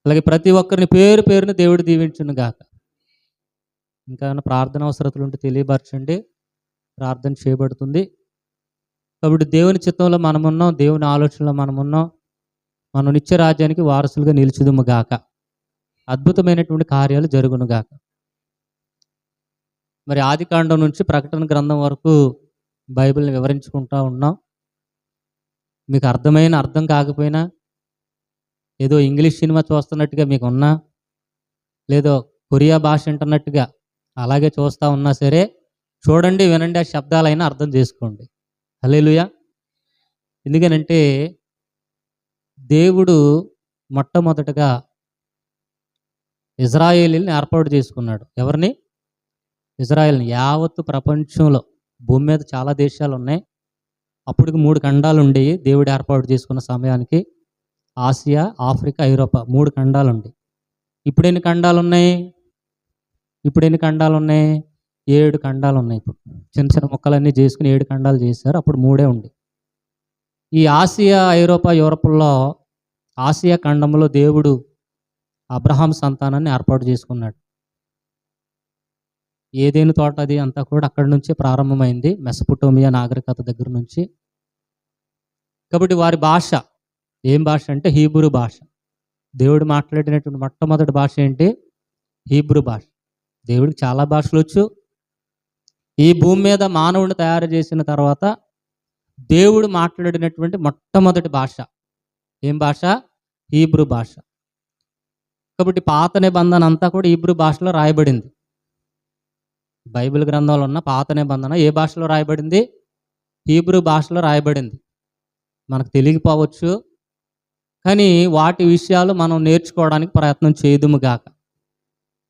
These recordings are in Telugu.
అలాగే ప్రతి ఒక్కరిని పేరు పేరున దేవుడు దీవించును గాక. ఇంకా ఏమైనా ప్రార్థన అవసరతలు ఉంటే తెలియపరచండి, ప్రార్థన చేయబడుతుంది. కాబట్టి దేవుని చిత్తంలో మనమున్నాం, దేవుని ఆలోచనలో మనమున్నాం. మనం నిత్య రాజ్యానికి వారసులుగా నిలుచుదుము గాక. అద్భుతమైనటువంటి కార్యాలు జరుగును గాక. మరి ఆదికాండం నుంచి ప్రకటన గ్రంథం వరకు బైబిల్ని వివరించుకుంటా ఉన్నాం. మీకు అర్థం కాకపోయినా, ఏదో ఇంగ్లీష్ సినిమా చూస్తున్నట్టుగా మీకు ఉన్నా, లేదో కొరియా భాష వింటున్నట్టుగా అలాగే చూస్తూ ఉన్నా సరే, చూడండి, వినండి, ఆ శబ్దాలైనా అర్థం చేసుకోండి. హల్లెలూయా. ఎందుకనంటే దేవుడు మొట్టమొదటగా ఇజ్రాయేలీని ఏర్పాటు చేసుకున్నాడు. ఎవరిని? ఇజ్రాయేల్ని. యావత్తు ప్రపంచంలో, భూమి మీద చాలా దేశాలు ఉన్నాయి. అప్పటికి 3 ఖండాలు ఉండేవి దేవుడు ఏర్పాటు చేసుకున్న సమయానికి. ఆసియా, ఆఫ్రికా, ఐరోపా 3 ఖండాలు ఉండేవి. ఇప్పుడు ఎన్ని ఖండాలు ఉన్నాయి? 7 ఖండాలు ఉన్నాయి. ఇప్పుడు చిన్న చిన్న మొక్కలన్నీ చేసుకుని 7 ఖండాలు చేశారు. అప్పుడు 3 ఉండే. ఈ ఆసియా, ఐరోపా, యూరప్లో ఆసియా ఖండంలో దేవుడు అబ్రహాం సంతానాన్ని ఏర్పాటు చేసుకున్నాడు. ఏదేను తోట అది అంతా కూడా అక్కడి నుంచే ప్రారంభమైంది, మెసొపొటేమియా నాగరికత దగ్గర నుంచి. కాబట్టి వారి భాష ఏం భాష అంటే హీబ్రూ భాష. దేవుడు మాట్లాడినటువంటి మొట్టమొదటి భాష ఏంటి? హీబ్రూ భాష. దేవుడికి చాలా భాషలు వచ్చు. ఈ భూమి మీద మానవుడిని తయారు చేసిన తర్వాత దేవుడు మాట్లాడినటువంటి మొట్టమొదటి భాష ఏం భాష? హీబ్రూ భాష. కాబట్టి పాత నిబంధన అంతా కూడా హీబ్రూ భాషలో రాయబడింది. బైబిల్ గ్రంథంలో ఉన్న పాత నిబంధన ఏ భాషలో రాయబడింది? హీబ్రూ భాషలో రాయబడింది. మనకు తెలియకపోవచ్చు, కానీ వాటి విషయాలు మనం నేర్చుకోవడానికి ప్రయత్నం చేయదుము గాక.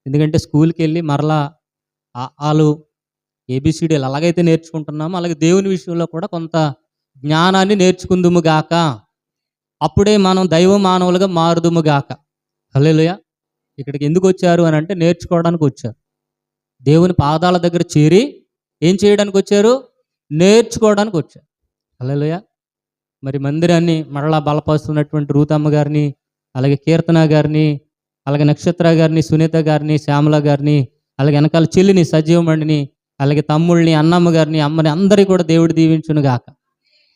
ఎందుకంటే స్కూల్కి వెళ్ళి మరలా ఆలు ఏబిసిడీలు అలాగైతే నేర్చుకుంటున్నామో, అలాగే దేవుని విషయంలో కూడా కొంత జ్ఞానాన్ని నేర్చుకుందుము గాక. అప్పుడే మనం దైవ మానవులుగా మారుదుము గాక. హల్లెలూయా. ఇక్కడికి ఎందుకు వచ్చారు అని అంటే నేర్చుకోవడానికి వచ్చారు. దేవుని పాదాల దగ్గర చేరి ఏం చేయడానికి వచ్చారు? నేర్చుకోవడానికి వచ్చారు. హల్లెలూయా. మరి మందిరాన్ని మరలా బలపరుస్తున్నటువంటి రూతమ్మ గారిని, అలాగే కీర్తన గారిని, అలాగే నక్షత్ర గారిని, సునీత గారిని, శ్యామల గారిని, అలాగే వెనకాల చెల్లిని, సజీవమణిని, అలాగే తమ్ముళ్ళని, అన్నమ్మ గారిని, అమ్మని, అందరికీ కూడా దేవుడు దీవించును గాక.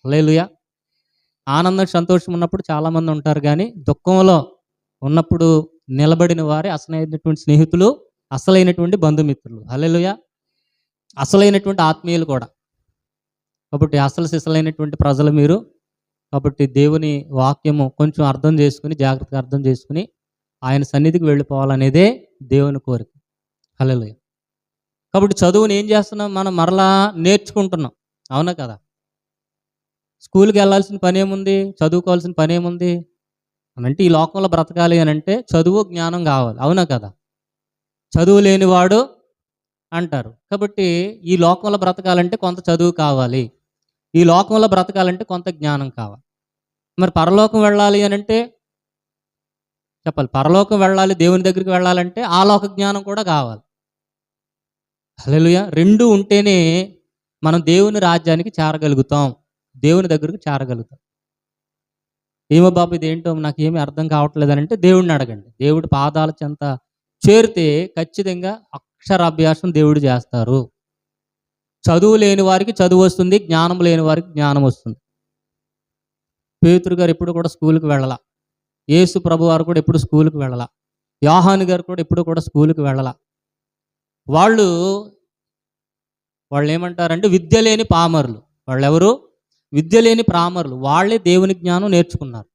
హల్లెలూయా. ఆనందం, సంతోషం ఉన్నప్పుడు చాలామంది ఉంటారు, కానీ దుఃఖంలో ఉన్నప్పుడు నిలబడిన వారే అసలైనటువంటి స్నేహితులు, అసలైనటువంటి బంధుమిత్రులు. హల్లెలూయా. అసలైనటువంటి ఆత్మీయులు కూడా. కాబట్టి అసలు సిసలైనటువంటి ప్రజలు మీరు. కాబట్టి దేవుని వాక్యము కొంచెం అర్థం చేసుకుని, జాగ్రత్తగా అర్థం చేసుకుని ఆయన సన్నిధికి వెళ్ళిపోవాలనేదే దేవుని కోరిక. హల్లెలూయా. కాబట్టి చదువుని ఏం చేస్తున్నాం? మనం మరలా నేర్చుకుంటున్నాం. అవునా కదా? స్కూల్కి వెళ్ళాల్సిన పని ఏముంది? చదువుకోవాల్సిన పని ఏముంది అని అంటే, ఈ లోకంలో బ్రతకాలి అని అంటే చదువు, జ్ఞానం కావాలి. అవునా కదా? చదువు లేనివాడు అంటారు. కాబట్టి ఈ లోకంలో బ్రతకాలంటే కొంత చదువు కావాలి, ఈ లోకంలో బ్రతకాలంటే కొంత జ్ఞానం కావాలి. మరి పరలోకం వెళ్ళాలి అని అంటే చెప్పాలి, పరలోకం వెళ్ళాలి, దేవుని దగ్గరికి వెళ్ళాలంటే ఆ లోక జ్ఞానం కూడా కావాలి. హల్లెలూయా. 2 ఉంటేనే మనం దేవుని రాజ్యానికి చేరగలుగుతాం, దేవుని దగ్గరికి చేరగలుగుతాం. ఏమో బాబు ఇదేంటో నాకేమీ అర్థం కావట్లేదు అని అంటే దేవుడిని అడగండి. దేవుడి పాదాల చెంత చేరితే ఖచ్చితంగా అక్షరాభ్యాసం దేవుడు చేస్తారు. చదువు లేని వారికి చదువు వస్తుంది, జ్ఞానం లేని వారికి జ్ఞానం వస్తుంది. పేతురు గారు ఎప్పుడు కూడా స్కూల్కి వెళ్ళాల, యేసు ప్రభు వారు కూడా ఎప్పుడు స్కూల్కి వెళ్ళాల, యోహాను గారు కూడా ఎప్పుడు కూడా స్కూల్కి వెళ్ళాల. వాళ్ళు ఏమంటారంటే విద్య లేని పామరులు. వాళ్ళు ఎవరు? విద్య లేని పామరులు. వాళ్ళే దేవుని జ్ఞానం నేర్చుకున్నారు.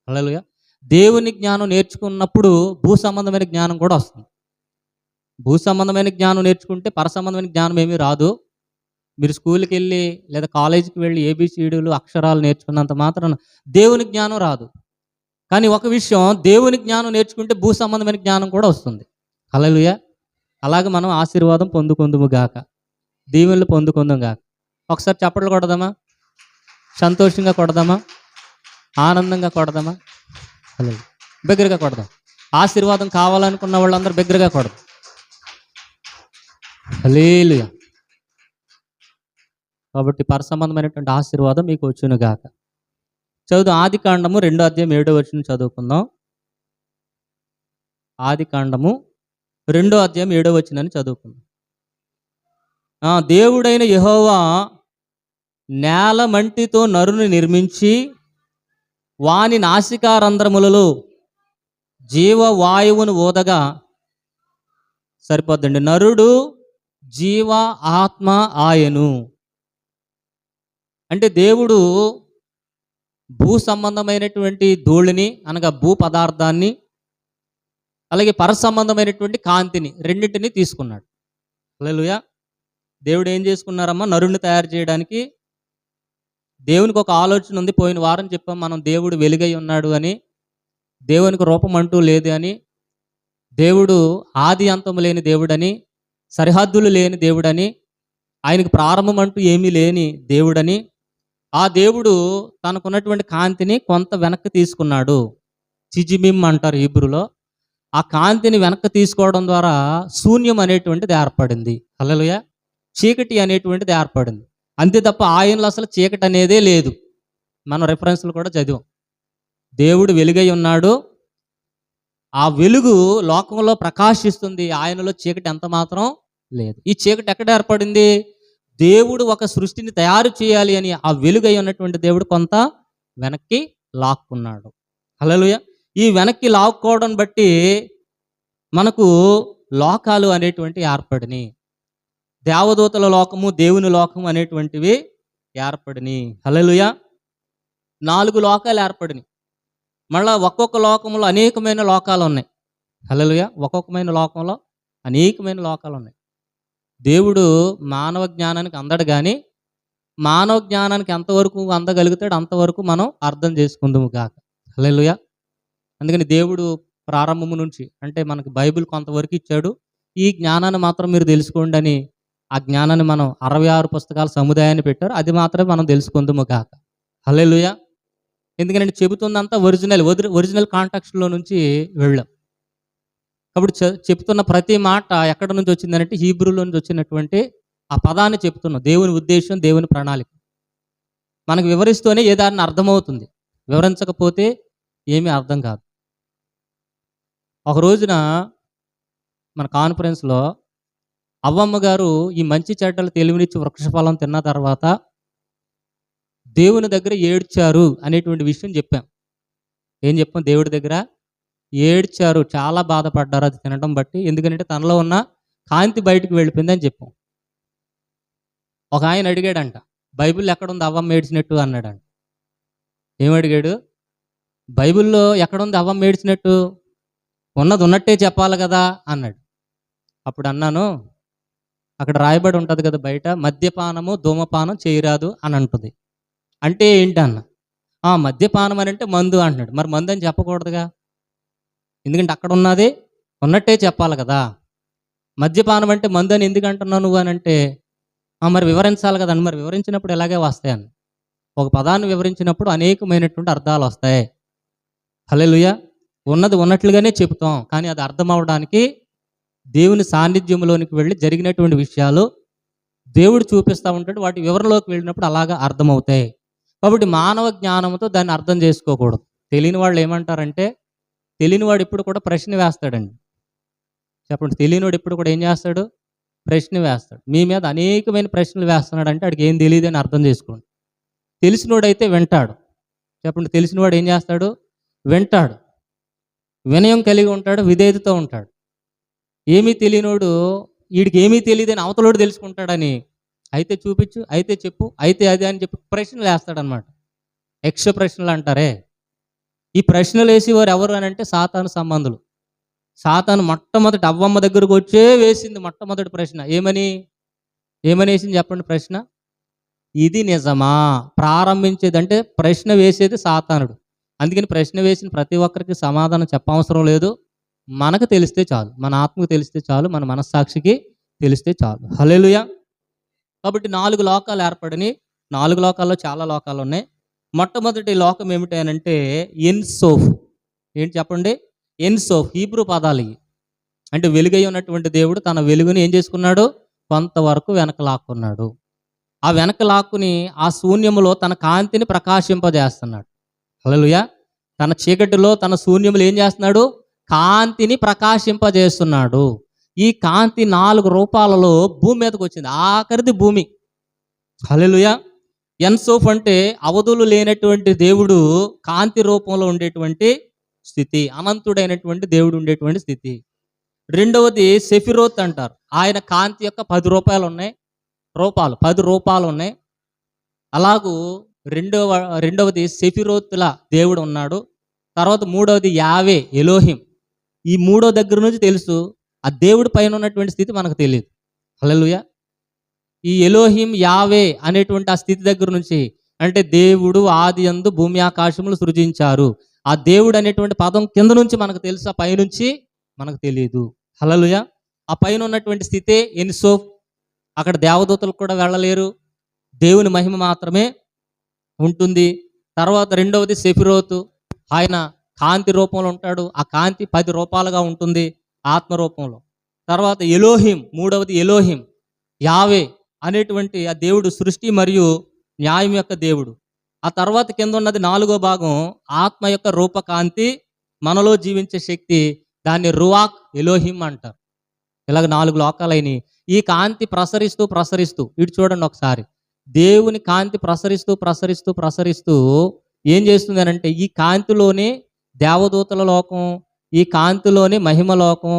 హల్లెలూయా. దేవుని జ్ఞానం నేర్చుకున్నప్పుడు భూ సంబంధమైన జ్ఞానం కూడా వస్తుంది. భూ సంబంధమైన జ్ఞానం నేర్చుకుంటే పర సంబంధమైన జ్ఞానం ఏమీ రాదు. మీరు స్కూల్కి వెళ్ళి లేదా కాలేజీకి వెళ్ళి ఏబిసిడీలు అక్షరాలు నేర్చుకున్నంత మాత్రాన దేవుని జ్ఞానం రాదు. కానీ ఒక విషయం, దేవుని జ్ఞానం నేర్చుకుంటే భూ సంబంధమైన జ్ఞానం కూడా వస్తుంది. హల్లెలూయా. అలాగే మనం ఆశీర్వాదం పొందుకుందుము గాక, దీవెనలు పొందుకుందాం గాక. ఒకసారి చప్పట్లు కొడదామా? సంతోషంగా కొడదామా? ఆనందంగా కొడదామా? హల్లెలూయా. బిగ్గరగా కొడదాం. ఆశీర్వాదం కావాలనుకున్న వాళ్ళందరూ బిగ్గరగా కొడదాం. హల్లెలూయా. కాబట్టి పరసంబంధమైనటువంటి ఆశీర్వాదం మీకు వచ్చును గాక. చదువు ఆదికాండము 2వ అధ్యాయం 7వ వచనం చదువుకుందాం. ఆదికాండము 2వ అధ్యాయం 7వ వచనాన్ని చదువుకుందాం. దేవుడైన యెహోవా నేల మంటితో నరుని నిర్మించి వాని నాసికారంధ్రములలో జీవవాయువును ఊదగా, సరిపోద్దండి, నరుడు జీవ ఆత్మ ఆయను. అంటే దేవుడు భూ సంబంధమైనటువంటి ధూళిని అనగా భూ పదార్థాన్ని, అలాగే పర సంబంధమైనటువంటి కాంతిని, రెండింటిని తీసుకున్నాడు. హల్లెలూయా. దేవుడు ఏం చేసుకున్నారమ్మా? నరుణ్ణి తయారు చేయడానికి దేవునికి ఒక ఆలోచన ఉంది. పోయిన వారం చెప్పాం మనం, దేవుడు వెలుగై ఉన్నాడు అని, దేవునికి రూపం అంటూ లేదు అని, దేవుడు ఆది అంతము లేని దేవుడని, సరిహద్దులు లేని దేవుడని, ఆయనకు ప్రారంభం అంటూ ఏమీ లేని దేవుడని, ఆ దేవుడు తనకున్నటువంటి కాంతిని కొంత వెనక్కి తీసుకున్నాడు. చిజిమిమ్ అంటారు హీబ్రూలో. ఆ కాంతిని వెనక్కి తీసుకోవడం ద్వారా శూన్యం అనేటువంటిది ఏర్పడింది. హల్లెలూయా. చీకటి అనేటువంటిది ఏర్పడింది. అంతే తప్ప ఆయనలో అసలు చీకటి అనేదే లేదు. మనం రెఫరెన్స్లు కూడా చదివాం. దేవుడు వెలుగై ఉన్నాడు, ఆ వెలుగు లోకంలో ప్రకాశిస్తుంది, ఆయనలో చీకటి ఎంత మాత్రం లేదు. ఈ చీకటి ఎక్కడ ఏర్పడింది? దేవుడు ఒక సృష్టిని తయారు చేయాలి అని ఆ వెలుగై ఉన్నటువంటి దేవుడు కొంత వెనక్కి లాక్కున్నాడు. హల్లెలూయా. ఈ వెనక్కి లాక్కోవడం బట్టి మనకు లోకాలు అనేటువంటి ఏర్పడినాయి. దేవదూతల లోకము, దేవుని లోకము అనేటువంటివి ఏర్పడినాయి. హల్లెలూయా. 4 లోకాలు ఏర్పడినాయి. మళ్ళా ఒక్కొక్క లోకంలో అనేకమైన లోకాలు ఉన్నాయి. హల్లెలూయా. ఒక్కొక్కమైన లోకంలో అనేకమైన లోకాలు ఉన్నాయి. దేవుడు మానవ జ్ఞానానికి అందడు, కానీ మానవ జ్ఞానానికి ఎంతవరకు అందగలుగుతాడు అంతవరకు మనం అర్థం చేసుకుందాము గాక. హల్లెలూయా. అందుకని దేవుడు ప్రారంభము నుంచి, అంటే మనకి బైబిల్ కొంతవరకు ఇచ్చాడు, ఈ జ్ఞానాన్ని మాత్రం మీరు తెలుసుకోండి అని ఆ జ్ఞానాన్ని మనం 66 పుస్తకాల సముదాయాన్ని పెట్టారు, అది మాత్రమే మనం తెలుసుకుందాము గాక. హల్లెలూయా. ఎందుకంటే చెబుతుందంతా ఒరిజినల్ కాంటాక్స్లో నుంచి వెళ్ళాం. కాబట్టి చెప్తున్న ప్రతి మాట ఎక్కడి నుంచి వచ్చిందంటే హీబ్రూలో నుంచి వచ్చినటువంటి ఆ పదాన్ని చెప్తున్నాం. దేవుని ఉద్దేశం, దేవుని ప్రణాళిక మనకు వివరిస్తూనే ఏ దారిని అర్థమవుతుంది, వివరించకపోతే ఏమీ అర్థం కాదు. ఒక రోజున మన కాన్ఫరెన్స్లో అవ్వమ్మ గారు ఈ మంచి చెడ్డలు తెలివినిచ్చి వృక్షఫలం తిన్న తర్వాత దేవుని దగ్గర ఏడ్చారు అనేటువంటి విషయం చెప్పాం. ఏం చెప్పాం? దేవుడి దగ్గర ఏడ్చారు, చాలా బాధపడ్డారు అది తినడం బట్టి, ఎందుకంటే తనలో ఉన్న కాంతి బయటికి వెళ్ళిపోయింది అని చెప్పాం. ఒక ఆయన అడిగాడంట, బైబిల్ ఎక్కడుంది అవ్వమ్మ ఏడ్చినట్టు అన్నాడంట. ఏమడిగాడు? బైబిల్లో ఎక్కడుంది అవ్వమ్మ ఏడ్చినట్టు? ఉన్నది ఉన్నట్టే చెప్పాలి కదా అన్నాడు. అప్పుడు అన్నాను, అక్కడ రాయబడి ఉంటుంది కదా బయట, మద్యపానము ధూమపానం చేయరాదు అని అంటుంది. అంటే ఏంటి అన్న? మద్యపానం అని అంటే మందు అంటున్నాడు. మరి మందు అని చెప్పకూడదుగా, ఎందుకంటే అక్కడ ఉన్నది ఉన్నట్టే చెప్పాలి కదా. మద్యపానం అంటే మందు అని ఎందుకు అంటున్నావు నువ్వు అని అంటే, మరి వివరించాలి కదా. మరి వివరించినప్పుడు ఎలాగే వస్తాయని, ఒక పదాన్ని వివరించినప్పుడు అనేకమైనటువంటి అర్థాలు వస్తాయి. హల్లెలూయా. ఉన్నది ఉన్నట్లుగానే చెప్తాం, కానీ అది అర్థం అవడానికి దేవుని సాన్నిధ్యంలోనికి వెళ్ళి జరిగినటువంటి విషయాలు దేవుడు చూపిస్తూ ఉంటాడు. వాటి వివరణలోకి వెళ్ళినప్పుడు అలాగా అర్థమవుతాయి. కాబట్టి మానవ జ్ఞానంతో దాన్ని అర్థం చేసుకోకూడదు. తెలియని వాళ్ళు ఏమంటారంటే, తెలియనివాడు ఇప్పుడు కూడా ప్రశ్న వేస్తాడండి. చెప్పండి, తెలియనివాడు ఇప్పుడు కూడా ఏం చేస్తాడు? ప్రశ్న వేస్తాడు. మీ మీద అనేకమైన ప్రశ్నలు వేస్తున్నాడు అంటే వాడికి ఏం తెలియదు అని అర్థం చేసుకోండి. తెలిసినోడైతే వింటాడు. చెప్పండి, తెలిసినవాడు ఏం చేస్తాడు? వింటాడు. వినయం కలిగి ఉంటాడు, విధేయతతో ఉంటాడు. ఏమీ తెలియనోడు వీడికి ఏమీ తెలియదని అవతలోడు తెలుసుకుంటాడని, అయితే చూపించు, అయితే చెప్పు, అయితే అది అని చెప్పి ప్రశ్నలు వేస్తాడనమాట. యక్ష ప్రశ్నలు అంటారే. ఈ ప్రశ్నలు వేసేవారు ఎవరు అని అంటే సాతాను సంబంధులు. సాతాను మొట్టమొదటి అవ్వమ్మ దగ్గరకు వచ్చే వేసింది మొట్టమొదటి ప్రశ్న. ఏమని వేసింది చెప్పండి ప్రశ్న? ఇది నిజమా? ప్రారంభించేది అంటే ప్రశ్న వేసేది సాతానుడు. అందుకని ప్రశ్న వేసిన ప్రతి ఒక్కరికి సమాధానం చెప్పవసరం లేదు. మనకు తెలిస్తే చాలు, మన ఆత్మకు తెలిస్తే చాలు, మన మనస్సాక్షికి తెలిస్తే చాలు. హల్లెలూయా. కాబట్టి 4 లోకాలు ఏర్పడినాయి. 4 లోకాల్లో చాలా లోకాలు ఉన్నాయి. మొట్టమొదటి లోకం ఏమిటి అని అంటే ఎన్సోఫ్. ఏంటి చెప్పండి? ఎన్సోఫ్. హీబ్రూ పదాలు ఇవి. అంటే వెలుగై ఉన్నటువంటి దేవుడు తన వెలుగుని ఏం చేసుకున్నాడు? కొంతవరకు వెనక లాక్కున్నాడు. ఆ వెనక లాక్కుని ఆ శూన్యములో తన కాంతిని ప్రకాశింపజేస్తున్నాడు. హల్లెలూయా. తన చీకటిలో, తన శూన్యములు ఏం చేస్తున్నాడు? కాంతిని ప్రకాశింపజేస్తున్నాడు. ఈ కాంతి 4 రూపాలలో భూమి మీదకి వచ్చింది. ఆఖరిది భూమి. హల్లెలూయా. ఎన్సోఫ్ అంటే అవధులు లేనటువంటి దేవుడు కాంతి రూపంలో ఉండేటువంటి స్థితి, అనంతుడైనటువంటి దేవుడు ఉండేటువంటి స్థితి. రెండవది సెఫిరోత్ అంటారు. ఆయన కాంతి యొక్క 10 రూపాయలు ఉన్నాయి, 10 రూపాలు ఉన్నాయి. అలాగూ రెండవది సెఫిరోత్ల దేవుడు ఉన్నాడు. తర్వాత మూడవది యావే, ఎలోహిం. ఈ మూడో దగ్గర నుంచి తెలుసు, ఆ దేవుడి పైన ఉన్నటువంటి స్థితి మనకు తెలియదు. హల్లెలూయా. ఈ ఎలోహిం యావే అనేటువంటి ఆ స్థితి దగ్గర నుంచి, అంటే దేవుడు ఆది యందు భూమి ఆకాశములు సృజించారు, ఆ దేవుడు అనేటువంటి పదం కింద నుంచి మనకు తెలుసు, ఆ పైనుంచి మనకు తెలియదు. హల్లెలూయా. ఆ పైన ఉన్నటువంటి స్థితే ఎన్సోఫ్. అక్కడ దేవదూతలు కూడా వెళ్ళలేరు, దేవుని మహిమ మాత్రమే ఉంటుంది. తర్వాత రెండవది సెఫిరోతు, ఆయన కాంతి రూపంలో ఉంటాడు. ఆ కాంతి 10 రూపాలుగా ఉంటుంది ఆత్మ రూపంలో. తర్వాత ఎలోహిం, మూడవది ఎలోహిం యావే అనేటువంటి ఆ దేవుడు సృష్టి మరియు న్యాయం యొక్క దేవుడు. ఆ తర్వాత కింద ఉన్నది 4వ భాగం, ఆత్మ యొక్క రూపకాంతి, మనలో జీవించే శక్తి, దాన్ని రువాక్ ఎలోహిం అంటారు. ఇలాగ 4 లోకాలైనవి. ఈ కాంతి ప్రసరిస్తూ ప్రసరిస్తూ, ఇటు చూడండి ఒకసారి, దేవుని కాంతి ప్రసరిస్తూ ప్రసరిస్తూ ప్రసరిస్తూ ఏం చేస్తుంది అంటే, ఈ కాంతిలోనే దేవదూతల లోకం, ఈ కాంతిలోనే మహిమ లోకం,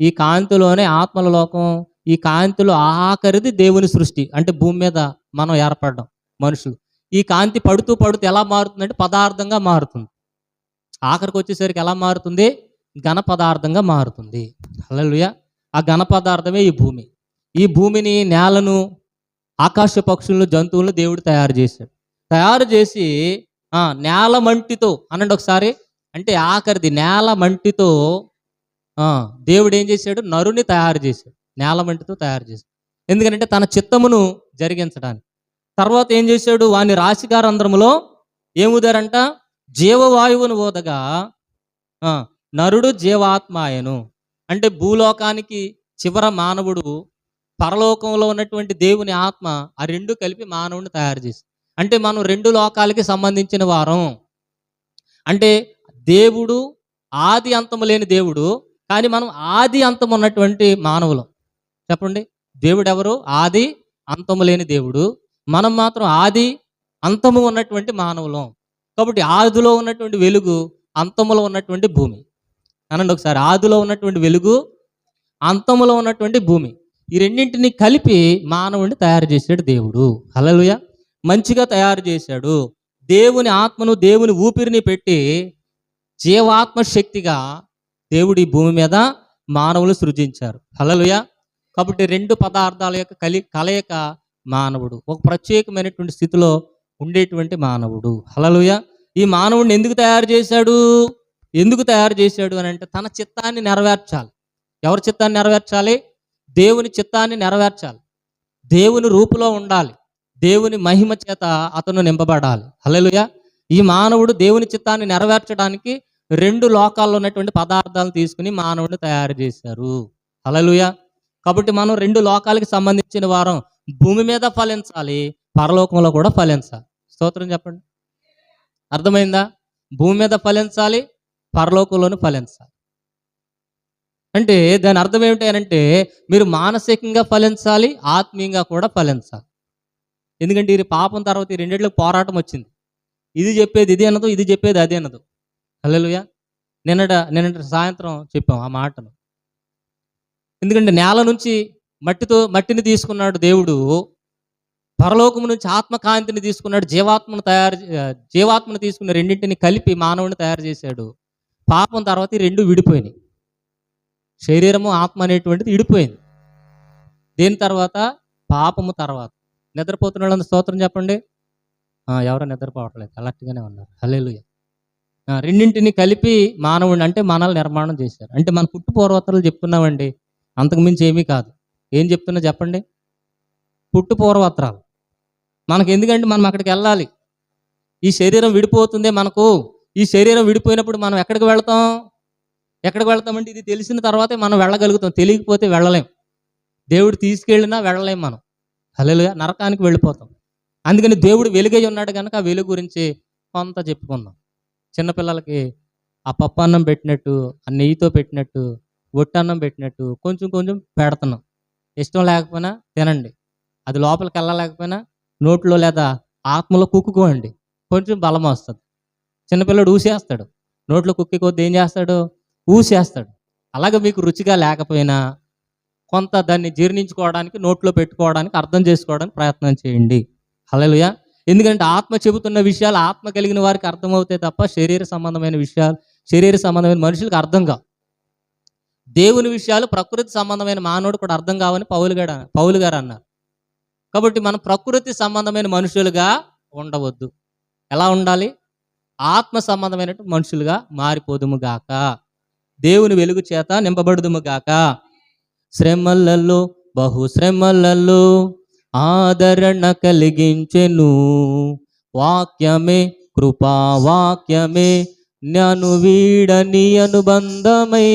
ఈ కాంతిలోనే ఆత్మల లోకం, ఈ కాంతిలో ఆఖరిది దేవుని సృష్టి, అంటే భూమి మీద మనం ఏర్పడడం మనుషులు. ఈ కాంతి పడుతూ పడుతూ ఎలా మారుతుందంటే పదార్థంగా మారుతుంది. ఆఖరికి వచ్చేసరికి ఎలా మారుతుంది? ఘన పదార్థంగా మారుతుంది. హల్లెలూయా. ఆ ఘన పదార్థమే ఈ భూమి. ఈ భూమిని, నేలను, ఆకాశ పక్షులను, జంతువులను దేవుడు తయారు చేశాడు. తయారు చేసి నేల మంటితో అనండి ఒకసారి, అంటే ఆఖరిది నేల మంటితో దేవుడు ఏం చేశాడు? నరుని తయారు చేశాడు, నేల మంటితో తయారు చేశాడు. ఎందుకంటే తన చిత్తమును జరిగించడానికి. తర్వాత ఏం చేశాడు? వాని రాశిగారంధ్రములో ఏముదారంట? జీవవాయువును ఓదగా నరుడు జీవాత్మాయను. అంటే భూలోకానికి చివర మానవుడు, పరలోకంలో ఉన్నటువంటి దేవుని ఆత్మ, ఆ రెండు కలిపి మానవుడిని తయారు చేసి, అంటే మనం 2 లోకాలకి సంబంధించిన వారం. అంటే దేవుడు ఆది అంతము లేని దేవుడు, కానీ మనం ఆది అంతము ఉన్నటువంటి మానవులం. చెప్పండి, దేవుడు ఎవరు? ఆది అంతము లేని దేవుడు. మనం మాత్రం ఆది అంతము ఉన్నటువంటి మానవులం. కాబట్టి ఆదిలో ఉన్నటువంటి వెలుగు, అంతములో ఉన్నటువంటి భూమి. అనండి ఒకసారి, ఆదిలో ఉన్నటువంటి వెలుగు, అంతములో ఉన్నటువంటి భూమి, ఈ రెండింటిని కలిపి మానవుడిని తయారు చేశాడు దేవుడు. హల్లెలూయా. మంచిగా తయారు చేశాడు. దేవుని ఆత్మను, దేవుని ఊపిరిని పెట్టి జీవాత్మ శక్తిగా దేవుడి భూమి మీద మానవులు సృజించారు. హల్లెలూయా. కాబట్టి 2 పదార్థాల యొక్క కలయిక మానవుడు, ఒక ప్రత్యేకమైనటువంటి స్థితిలో ఉండేటువంటి మానవుడు. హల్లెలూయా. ఈ మానవుడిని ఎందుకు తయారు చేశాడు? ఎందుకు తయారు చేశాడు అని అంటే, తన చిత్తాన్ని నెరవేర్చాలి. ఎవరి చిత్తాన్ని నెరవేర్చాలి? దేవుని చిత్తాన్ని నెరవేర్చాలి. దేవుని రూపులో ఉండాలి. దేవుని మహిమ చేత అతను నింపబడాలి. హల్లెలూయా. ఈ మానవుడు దేవుని చిత్తాన్ని నెరవేర్చడానికి 2 లోకాల్లో ఉన్నటువంటి పదార్థాలను తీసుకుని మానవుడిని తయారు చేశారు. హల్లెలూయా. కాబట్టి మనం 2 లోకాలకి సంబంధించిన వారం. భూమి మీద ఫలించాలి, పరలోకంలో కూడా ఫలించాలి. స్తోత్రం చెప్పండి. అర్థమైందా? భూమి మీద ఫలించాలి, పరలోకంలోనూ ఫలించాలి. అంటే దాని అర్థం ఏమిటి అంటే, మీరు మానసికంగా ఫలించాలి, ఆత్మీయంగా కూడా ఫలించాలి. ఎందుకంటే ఈ పాపం తర్వాత ఈ రెండిట్లకు పోరాటం వచ్చింది. ఇది చెప్పేది ఇది అనదు, ఇది చెప్పేది అది అనదు. హల్లెలూయా. నిన్నటి సాయంత్రం చెప్పాం ఆ మాటను. ఎందుకంటే నేల నుంచి మట్టిని తీసుకున్నాడు దేవుడు, పరలోకము నుంచి ఆత్మకాంతిని తీసుకున్నాడు, జీవాత్మను తీసుకున్న రెండింటిని కలిపి మానవుని తయారు చేశాడు. పాపం తర్వాత ఈ 2 విడిపోయినాయి. శరీరము, ఆత్మ అనేటువంటిది విడిపోయింది. దేని తర్వాత? పాపము తర్వాత. నిద్రపోతున్న వాళ్ళందరూ స్తోత్రం చెప్పండి. ఎవరో నిద్రపోవట్లేదు, అలర్ట్గానే ఉన్నారు. హల్లెలూయా. రెండింటిని కలిపి మానవుడిని, అంటే మనల్ని నిర్మాణం చేశారు. అంటే మన పుట్టు పూర్వోత్తరాలు చెప్తున్నామండి, అంతకుమించి ఏమీ కాదు. ఏం చెప్తున్నా చెప్పండి? పుట్టు పూర్వోత్తరాలు మనకు. ఎందుకంటే మనం అక్కడికి వెళ్ళాలి. ఈ శరీరం విడిపోతుందే మనకు. ఈ శరీరం విడిపోయినప్పుడు మనం ఎక్కడికి వెళ్తామంటే, ఇది తెలిసిన తర్వాతే మనం వెళ్ళగలుగుతాం. తెలియకపోతే వెళ్ళలేం. దేవుడు తీసుకెళ్ళినా వెళ్ళలేం మనం. హల్లెలూయా. నరకానికి వెళ్ళిపోతాం. అందుకని దేవుడు వెలుగై ఉన్నాడు కనుక ఆ వెలుగు గురించి కొంత చెప్పుకుందాం. చిన్నపిల్లలకి ఆ పప్పు అన్నం పెట్టినట్టు, ఆ నెయ్యితో పెట్టినట్టు, ఒట్టన్నం పెట్టినట్టు కొంచెం కొంచెం పెడుతున్నాం. ఇష్టం లేకపోయినా తినండి. అది లోపలికి వెళ్ళలేకపోయినా నోట్లో లేదా ఆత్మలో కుక్కుకోండి, కొంచెం బలం వస్తుంది. చిన్నపిల్లడు ఊసేస్తాడు, నోట్లో కుక్కి కొద్ది ఏం చేస్తాడు, ఊసేస్తాడు. అలాగే మీకు రుచిగా లేకపోయినా కొంత దాన్ని జీర్ణించుకోవడానికి, నోట్లో పెట్టుకోవడానికి, అర్థం చేసుకోవడానికి ప్రయత్నం చేయండి. హల్లెలూయా. ఎందుకంటే ఆత్మ చెబుతున్న విషయాలు ఆత్మ కలిగిన వారికి అర్థమవుతాయి తప్ప శరీర సంబంధమైన విషయాలు, శరీర సంబంధమైన మనుషులకు అర్థం కావు. దేవుని విషయాలు ప్రకృతి సంబంధమైన మానవుడు కూడా అర్థం కావని పౌలు గారు అన్నారు. కాబట్టి మనం ప్రకృతి సంబంధమైన మనుషులుగా ఉండవద్దు. ఎలా ఉండాలి? ఆత్మ సంబంధమైన మనుషులుగా మారిపోదుము గాక, దేవుని వెలుగు చేత నింపబడుదుము గాక. శ్రమలలో బహుశ్రమలలో ఆదరణ కలిగించెను వాక్యమే, కృపావాక్యమే నన్ను వీడని అనుబంధమై.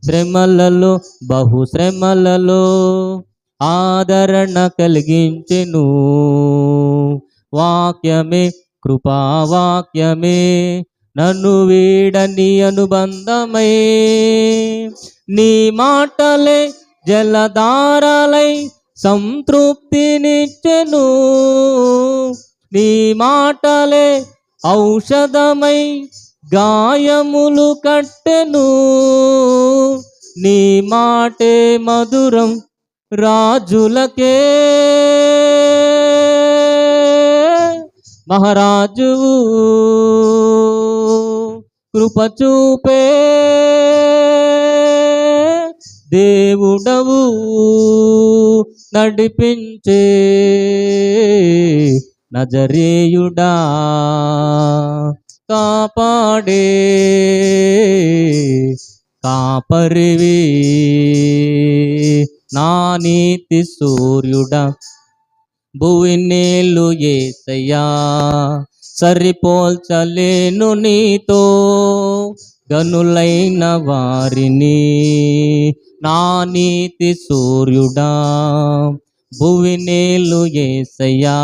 శ్రమలలో బహుశ్రమలలో ఆదరణ కలిగించెను వాక్యమే, కృపావాక్యమే నన్ను వీడని అనుబంధమై. నీ మాటలే జలధారలై సంతృప్తినిచ్చెను, నీ మాటలే ఔషధమై గాయములు కట్టెను. నీ మాటే మధురం రాజులకే, మహారాజువు కృప చూపే దేవుడవు, నడిపించే నజరేయుడా, కాపాడే కాపరివి నా నీతి సూర్యుడా. భువినేలు యేసయ్యా, సరిపోల్చలేను నీతో గనులైన వారిని. నా నీతి సూర్యుడా, భువినేలు యేసయ్యా,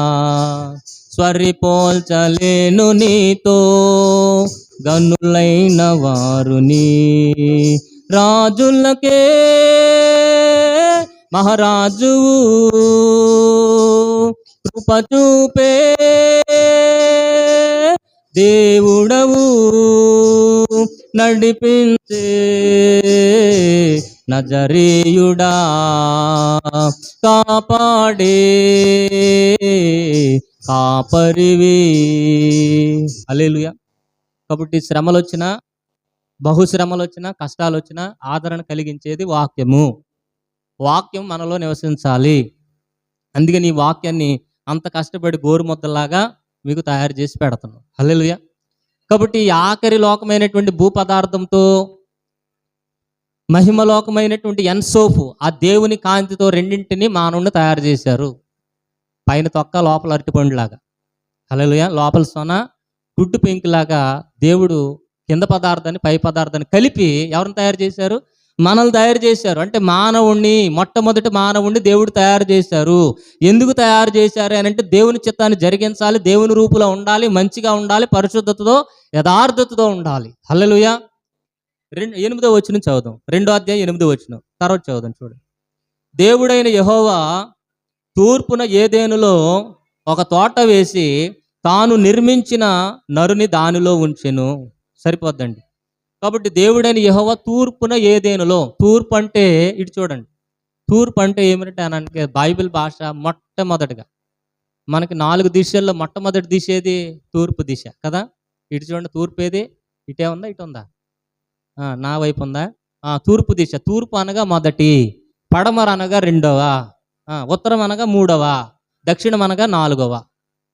సరిపోల్చలేను నీతో గనులైన వారుని. రాజులకే మహారాజువు కృప చూపే దేవుడవు, నడిపించే నజరేయుడా, కాపాడే కాపరివి. హల్లెలూయా. కాబట్టి శ్రమలు వచ్చినా, బహుశ్రమలు వచ్చినా, కష్టాలు వచ్చినా ఆదరణ కలిగించేది వాక్యము. వాక్యం మనలో నివసించాలి. అందుకని ఈ వాక్యాన్ని అంత కష్టపడి గోరుముద్దలాగా మీకు తయారు చేసి పెడతాను. హల్లెలూయా. కాబట్టి ఈ ఆఖరి లోకమైనటువంటి భూ పదార్థంతో మహిమలోకమైనటువంటి ఎన్సోఫు, ఆ దేవుని కాంతితో రెండింటిని మానవుని తయారు చేశారు. పైన తొక్క, లోపల అరటిపండులాగా. హల్లెలూయా. లోపల సొన, గుడ్డు పెంకులాగా దేవుడు కింద పదార్థాన్ని పై పదార్థాన్ని కలిపి ఎవరిని తయారు చేశారు? మనల్ని తయారు చేశారు. అంటే మానవుణ్ణి, మొట్టమొదటి మానవుణ్ణి దేవుడు తయారు చేశారు. ఎందుకు తయారు చేశారు అని అంటే దేవుని చిత్తాన్ని జరిగించాలి, దేవుని రూపులో ఉండాలి, మంచిగా ఉండాలి, పరిశుద్ధతతో యథార్థతతో ఉండాలి. హల్లెలూయా. 8వ వచనం చదువుదాం. 2వ అధ్యాయం 8వ వచనం తర్వాత చదువుదాం. చూడండి. దేవుడైన యెహోవా తూర్పున ఏదెనులో ఒక తోట వేసి తాను నిర్మించిన నరుని దానిలో ఉంచెను. సరిపోద్దండి. కాబట్టి దేవుడైన యెహోవా తూర్పున ఏదెనులో, తూర్పు అంటే ఇటు చూడండి, తూర్పు అంటే ఏమిటంటే అనంటే బైబిల్ భాష మొట్టమొదటిగా మనకి 4 దిశల్లో మొట్టమొదటి దిశ ఏది? తూర్పు దిశ కదా. ఇటు చూడండి, తూర్పు ఏది? ఇటే ఉందా, ఇటు ఉందా? నా వైపు ఉందా? తూర్పు దిశ. తూర్పు అనగా మొదటి, పడమర అనగా రెండవ, ఉత్తరం అనగా మూడవ, దక్షిణం అనగా 4వ.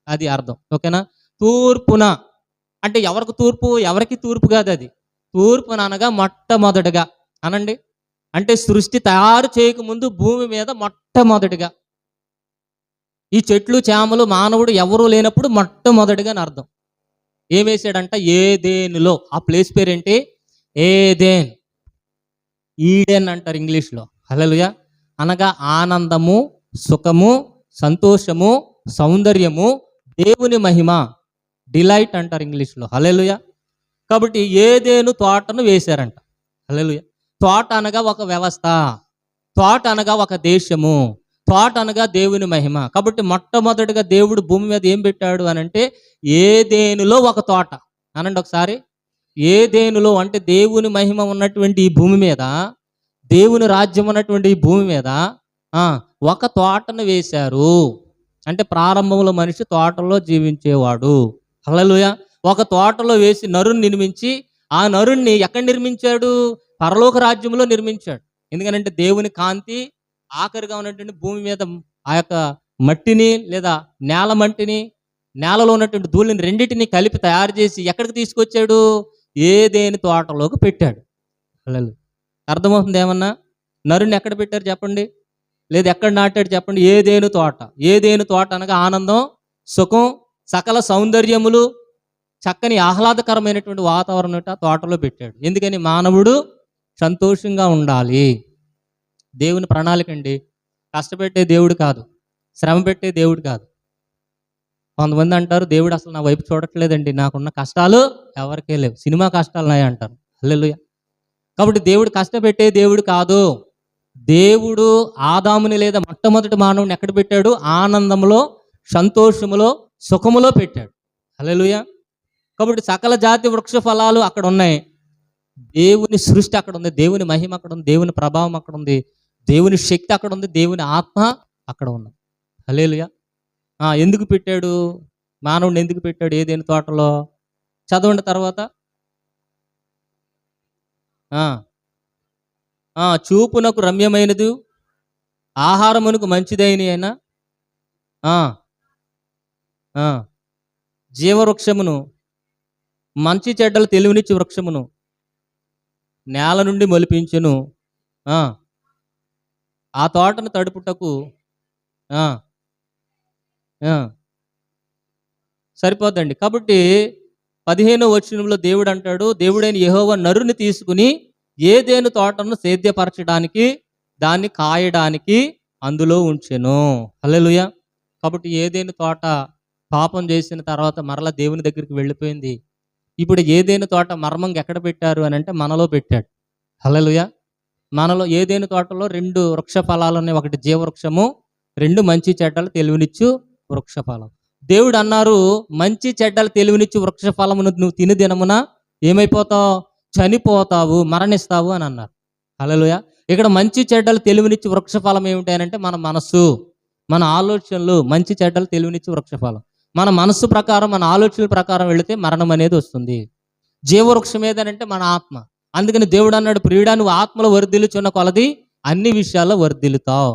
అది అర్థం. ఓకేనా. తూర్పున అంటే ఎవరికి తూర్పు? ఎవరికి తూర్పు కాదు అది. తూర్పున అనగా మొట్టమొదటిగా అనండి. అంటే సృష్టి తయారు చేయకముందు భూమి మీద మొట్టమొదటిగా, ఈ చెట్లు చేమలు మానవుడు ఎవరూ లేనప్పుడు మొట్టమొదటిగా అని అర్థం. ఏం వేసాడంట? ఏదెనులో. ఆ ప్లేస్ పేరేంటి? ఏదెన్. ఈడెన్ అంటారు ఇంగ్లీష్లో. హల్లెలూయా. అనగా ఆనందము, సుఖము, సంతోషము, సౌందర్యము, దేవుని మహిమ, డిలైట్ అంటారు ఇంగ్లీష్లో. హల్లెలూయా. కాబట్టి ఏదేను తోటను వేశారంట. హల్లెలూయా. తోట అనగా ఒక వ్యవస్థ, తోట అనగా ఒక దేశము, తోట అనగా దేవుని మహిమ. కాబట్టి మొట్టమొదటిగా దేవుడు భూమి మీద ఏం పెట్టాడు అని అంటే ఏదేనులో ఒక తోట. అనండి ఒకసారి, ఏదేనులో అంటే దేవుని మహిమ ఉన్నటువంటి ఈ భూమి మీద, దేవుని రాజ్యం ఉన్నటువంటి ఈ భూమి మీద ఒక తోటను వేశారు. అంటే ప్రారంభంలో మనిషి తోటలో జీవించేవాడు. హల్లెలూయా. ఒక తోటలో వేసి నరుని నిర్మించి, ఆ నరుణ్ణి ఎక్కడ నిర్మించాడు? పరలోక రాజ్యంలో నిర్మించాడు. ఎందుకనంటే దేవుని కాంతి ఆఖరిగా ఉన్నటువంటి భూమి మీద ఆ యొక్క మట్టిని లేదా నేల మట్టిని, నేలలో ఉన్నటువంటి ధూళిని రెండింటిని కలిపి తయారు చేసి ఎక్కడికి తీసుకొచ్చాడు? ఏదేని తోటలోకి పెట్టాడు. హల్లెలూయా. అర్థమవుతుంది ఏమన్నా? నరుని ఎక్కడ పెట్టారు చెప్పండి? లేదు ఎక్కడ నాటాడు చెప్పండి? ఏదేను తోట. ఏదేను తోట అనగా ఆనందం, సుఖం, సకల సౌందర్యములు, చక్కని ఆహ్లాదకరమైనటువంటి వాతావరణం తోటలో పెట్టాడు. ఎందుకని? మానవుడు సంతోషంగా ఉండాలి. దేవుని ప్రణాళిక అండి. కష్టపెట్టే దేవుడు కాదు, శ్రమ పెట్టే దేవుడు కాదు. కొంతమంది అంటారు దేవుడు అసలు నా వైపు చూడట్లేదండి, నాకున్న కష్టాలు ఎవరికే లేవు, సినిమా కష్టాలు నాయ అంటారు. హల్లెలూయా. కాబట్టి దేవుడు కష్టపెట్టే దేవుడు కాదు. దేవుడు ఆదాముని లేదా మొట్టమొదటి మానవుని ఎక్కడ పెట్టాడు? ఆనందంలో, సంతోషములో, సుఖములో పెట్టాడు. హల్లెలూయా. కాబట్టి సకల జాతి వృక్ష ఫలాలు అక్కడ ఉన్నాయి. దేవుని సృష్టి అక్కడ ఉంది, దేవుని మహిమ అక్కడ ఉంది, దేవుని ప్రభావం అక్కడ ఉంది, దేవుని శక్తి అక్కడ ఉంది, దేవుని ఆత్మ అక్కడ ఉంది. హల్లెలూయా. ఎందుకు పెట్టాడు మానవుడిని? ఎందుకు పెట్టాడు ఏదేని తోటలో? చదవండి తర్వాత. చూపునకు రమ్యమైనది, ఆహారమునకు మంచిదైన అయినా జీవవృక్షమును, మంచి చెడ్డలు తెలివినిచ్చి వృక్షమును నేల నుండి మొలిపించును. ఆ తోటను తడుపుటకు సరిపోద్దండి. కాబట్టి 15వ వచనంలో దేవుడు అంటాడు, దేవుడైన యెహోవా నరుని తీసుకుని ఏదేను తోటను సేద్యపరచడానికి, దాన్ని కాయడానికి అందులో ఉంచెను. హల్లెలూయా. కాబట్టి ఏదేను తోట పాపం చేసిన తర్వాత మరలా దేవుని దగ్గరికి వెళ్ళిపోయింది. ఇప్పుడు ఏదేను తోట మర్మంగా ఎక్కడ పెట్టారు అని అంటే మనలో పెట్టాడు. హల్లెలూయా. మనలో ఏదేను తోటలో 2 వృక్ష ఫలాలు ఉన్నాయి. ఒకటి జీవవృక్షము, 2 మంచి చెడ్డలు తెలివినిచ్చు వృక్ష ఫలం. దేవుడు అన్నారు, మంచి చెడ్డలు తెలివినిచ్చు వృక్ష ఫలమును నువ్వు తిని దినమున ఏమైపోతావు? చనిపోతావు, మరణిస్తావు అని అన్నారు. హల్లెలూయా. ఇక్కడ మంచి చెడ్డలు తెలివినిచ్చు వృక్ష ఫలం ఏమిటి అంటే మన మనస్సు, మన ఆలోచనలు. మంచి చెడ్డలు తెలివినిచ్చు వృక్ష ఫలం. మన మనస్సు ప్రకారం, మన ఆలోచనల ప్రకారం వెళితే మరణం అనేది వస్తుంది. జీవవృక్షం ఏదనంటే మన ఆత్మ. అందుకని దేవుడు అన్నాడు, ప్రియుడా నువ్వు ఆత్మలో వర్ధిల్లుచున్న కొలది అన్ని విషయాల్లో వర్ధిల్లుతావు.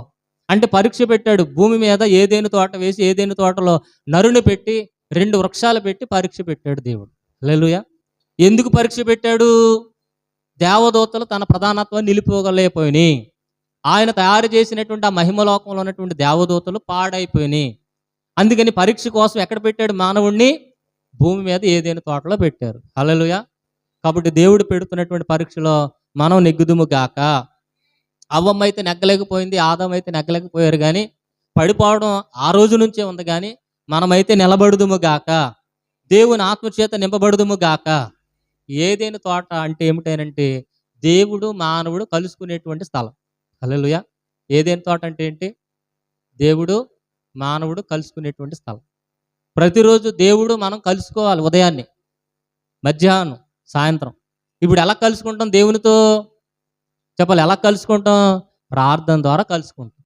అంటే పరీక్ష పెట్టాడు. భూమి మీద ఏదేను తోట వేసి, ఏదేను తోటలో నరుని పెట్టి 2 వృక్షాలు పెట్టి పరీక్ష పెట్టాడు దేవుడు. హల్లెలూయా. ఎందుకు పరీక్ష పెట్టాడు? దేవదూతలు తన ప్రధానత్వాన్ని నిలిపోగలేకపోయినాయి. ఆయన తయారు చేసినటువంటి ఆ మహిమలోకంలో ఉన్నటువంటి దేవదూతలు పాడైపోయినాయి. అందుకని పరీక్ష కోసం ఎక్కడ పెట్టాడు మానవుణ్ణి? భూమి మీద ఏదేను తోటలో పెట్టారు. హల్లెలూయా. కాబట్టి దేవుడు పెడుతున్నటువంటి పరీక్షలో మనం నెగ్గుదుము గాక. అవ్వమ్మ అయితే నెగ్గలేకపోయింది, ఆదాం అయితే నెగ్గలేకపోయారు, కానీ పడిపోవడం ఆ రోజు నుంచే ఉంది. కానీ మనమైతే నిలబడుదుము గాక, దేవుని ఆత్మచేత నింపబడుదుము గాక. ఏదేను తోట అంటే ఏమిటనంటే దేవుడు మానవుడు కలుసుకునేటువంటి స్థలం. హల్లెలూయా. ఏదేను తోట అంటే ఏంటి? దేవుడు మానవుడు కలుసుకునేటువంటి స్థలం. ప్రతిరోజు దేవుడు మనం కలుసుకోవాలి. ఉదయాన్నే, మధ్యాహ్నం, సాయంత్రం. ఇప్పుడు ఎలా కలుసుకుంటాం దేవునితో? చెప్పాలి. ఎలా కలుసుకుంటాం? ప్రార్థన ద్వారా కలుసుకుంటాం,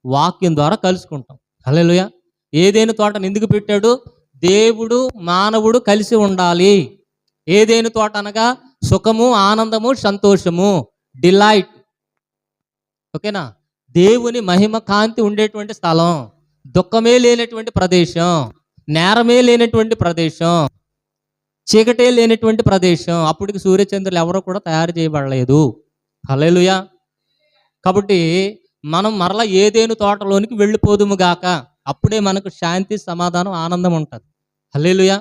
వాక్యం ద్వారా కలుసుకుంటాం. హల్లెలూయా. ఏదేను తోటను ఎందుకు పెట్టాడు? దేవుడు మానవుడు కలిసి ఉండాలి. ఏదేను తోట అనగా సుఖము, ఆనందము, సంతోషము, డిలైట్. ఓకేనా? దేవుని మహిమ కాంతి ఉండేటువంటి స్థలం, దుఃఖమే లేనటువంటి ప్రదేశం, నేరమే లేనటువంటి ప్రదేశం, చీకటే లేనటువంటి ప్రదేశం. అప్పటికి సూర్యచంద్రులు ఎవరో కూడా తయారు చేయబడలేదు. హల్లెలూయా. కాబట్టి మనం మరలా ఏదేను తోటలోనికి వెళ్ళిపోదుము గాక. అప్పుడే మనకు శాంతి, సమాధానం, ఆనందం ఉంటుంది. హల్లెలూయా.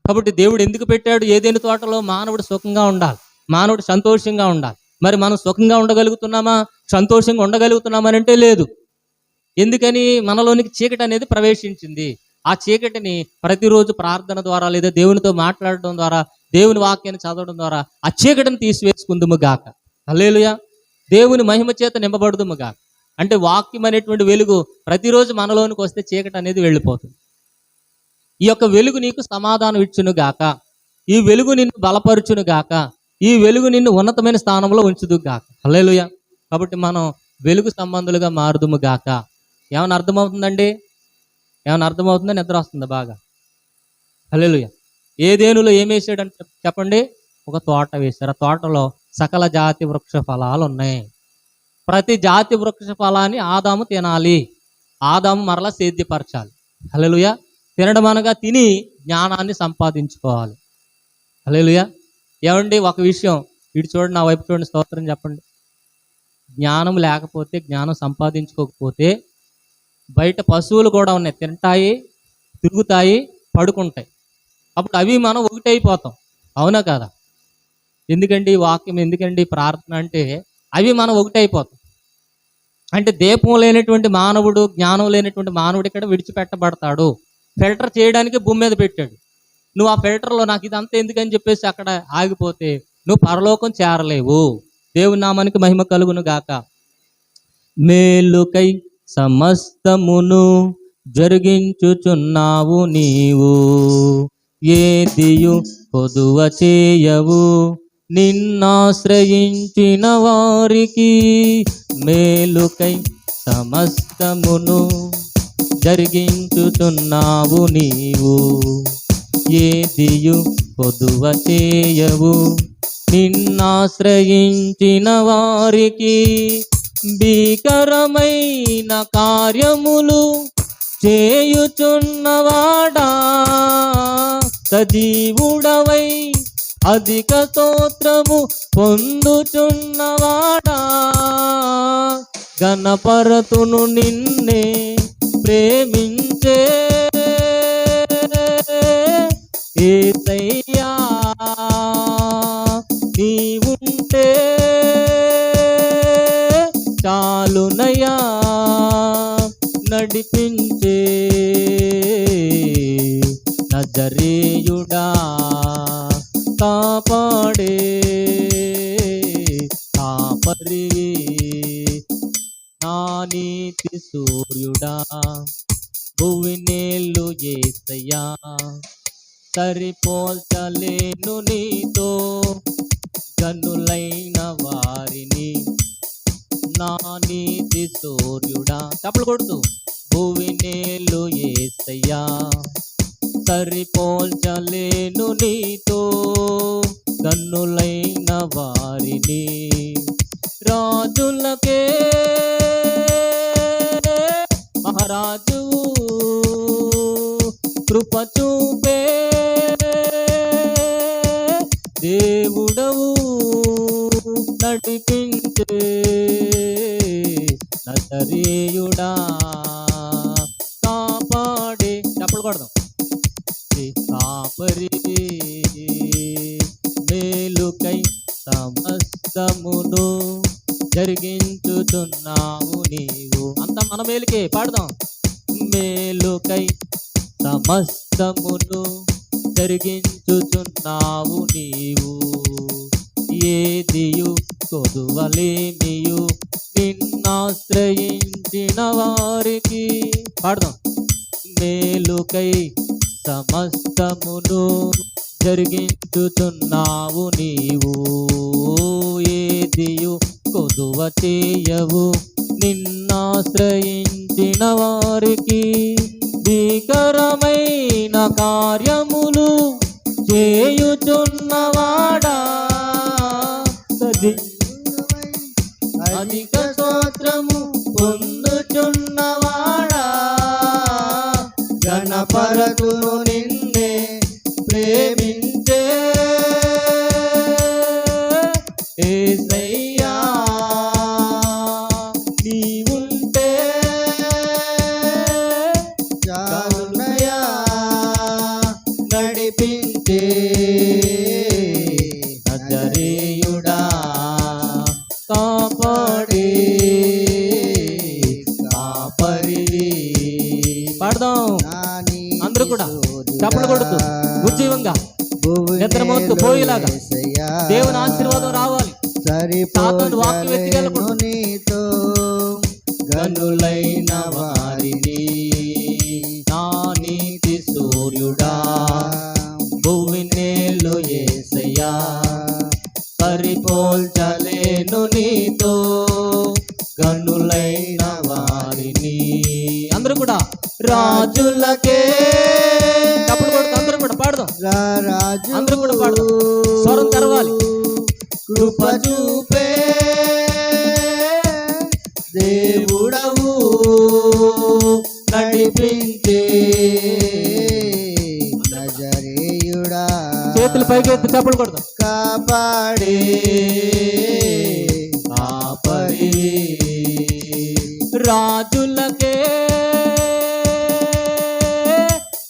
కాబట్టి దేవుడు ఎందుకు పెట్టాడు ఏదేను తోటలో? మానవుడు సుఖంగా ఉండాలి, మానవుడు సంతోషంగా ఉండాలి. మరి మనం సుఖంగా ఉండగలుగుతున్నామా, సంతోషంగా ఉండగలుగుతున్నామని అంటే లేదు. ఎందుకని? మనలోనికి చీకటి అనేది ప్రవేశించింది. ఆ చీకటిని ప్రతిరోజు ప్రార్థన ద్వారా లేదా దేవునితో మాట్లాడడం ద్వారా, దేవుని వాక్యాన్ని చదవడం ద్వారా ఆ చీకటిని తీసివేసుకుందుము గాక. హల్లెలూయా. దేవుని మహిమ చేత నింపబడుదుము గాక. అంటే వాక్యం అనేటువంటి వెలుగు ప్రతిరోజు మనలోనికి వస్తే చీకటి అనేది వెళ్ళిపోతుంది. ఈ యొక్క వెలుగు నీకు సమాధానం ఇచ్చును గాక. ఈ వెలుగు నిన్ను బలపరుచును గాక. ఈ వెలుగు నిన్ను ఉన్నతమైన స్థానంలో ఉంచుదు గాక. హల్లెలూయా. కాబట్టి మనం వెలుగు సంబంధులుగా మారుదుము గాక. ఏమైనా అర్థమవుతుందండి? ఏమైనా అర్థమవుతుందా? నిద్ర వస్తుందా బాగా? హల్లెలూయా. ఏదేనులో ఏం వేసాడని చెప్పండి? ఒక తోట వేశారు. ఆ తోటలో సకల జాతి వృక్ష ఫలాలు ఉన్నాయి. ప్రతి జాతి వృక్ష ఫలాన్ని ఆదాము తినాలి. ఆదాము మరలా సేద్యపరచాలి. హల్లెలూయా. తినడం అనగా తిని జ్ఞానాన్ని సంపాదించుకోవాలి. హల్లెలూయా. ఏమండి, ఒక విషయం ఇటు చూడండి, నా వైపు చూడండి, స్తోత్రం చెప్పండి. జ్ఞానం లేకపోతే, జ్ఞానం సంపాదించుకోకపోతే బయట పశువులు కూడా ఉన్నాయి, తింటాయి, తిరుగుతాయి, పడుకుంటాయి. అప్పుడు అవి మనం ఒకటైపోతాం. అవునా కదా? ఎందుకండి వాక్యం, ఎందుకండి ప్రార్థన అంటే అవి మనం ఒకటైపోతాం. అంటే దీపం లేనటువంటి మానవుడు, జ్ఞానం లేనటువంటి మానవుడు ఇక్కడ విడిచిపెట్టబడతాడు. ఫిల్టర్ చేయడానికి భూమి మీద పెట్టాడు. నువ్వు ఆ ఫిల్టర్లో నాకు ఇదంతా ఎందుకని చెప్పేసి అక్కడ ఆగిపోతే నువ్వు పరలోకం చేరలేవు. దేవుని నామానికి మహిమ కలుగును గాక. మేలుకై సమస్తమును జరిగించుచున్నావు నీవు, ఏదియు కొదువ చేయవు నిన్నాశ్రయించిన వారికి. మేలుకై సమస్తమును జరిగించుచున్నావు నీవు, ఏదియు కొదువ చేయవు నిన్నాశ్రయించిన వారికి. భీకరమైన కార్యములు చేయుచున్నవాడా, సజీవుడవై అధిక స్తోత్రము పొందుచున్నవాడా, గణపరతును నిన్నే ప్రేమించే యేసయ్యా. నీవుంటే చాలునయ్యా, నడిపించే నజరేయుడా, కాపాడే కాపరివి, నా నీతి సూర్యుడా, భువినేలు యేసయ్యా. సరిపోల్చలేను నీతో గనులైన వారిని, నా నీతి సూర్యుడా. చప్పలు కొడుతూ, భువినేలు యేసయ్యా. సరిపోల్చలేను నీతో గనులైన వారిని. రాజులకే మహారాజు కృప చూపే దేవుడవు, నడిపించే నజరేయుడా, కాపాడే. చప్పలు కొడదాం. కాపరి మేలుకై సమస్తమును జరిగించుచున్నావు నీవు. అంత మన మేలుకే పాడదాం. మేలుకై సమస్తమును జరిగించుచున్నావు నీవు, ఏదియు కొదువలేమియు నిన్నాశ్రయించిన వారికి. పాడదాం. మేలుకై సమస్తమును జరిగించుచున్నావు నీవు, ఏదియు కొదువ చేయవు నిన్నాశ్రయించిన వారికి. భీకరమైన కార్యములు చేయుచున్నవాడా, అధిక స్తోత్రము పొందుచున్నవాడా, గణపరతును నిన్నే ప్రేమించే యేసయ్యా. నీవుంటే చాలునయ్యా, నడిపించే నజరేయుడా, కాపాడే కాపరివి. పాడదాం. చప్పలు కొడుతూ ఉజ్జీవంగా నిద్రమోత్తు పోయేలాగా దేవుని ఆశీర్వాదం రావాలి. సాతాను వాక్యం ఎత్తికెళ్ళకూడదు. నీతో గనులైన వారిని నా నీతి సూర్యుడా భూమి నేలు యేసయ్యా సరిపోల్చలేను నీతో గనులైన వారిని. అందరూ కూడా రాజులకే చప్పలు కొడుతూ అందరూ కూడా పాడదాం. రాజు అందరూ కూడా పాడదాం. స్వరం తెరవాలి. కృప చూపే దేవుడవు నడిపించే నజరేయుడా చేతులు పైకి ఎత్తి చప్పలు కొడదాం. కాపాడే కాపరి రాజులకే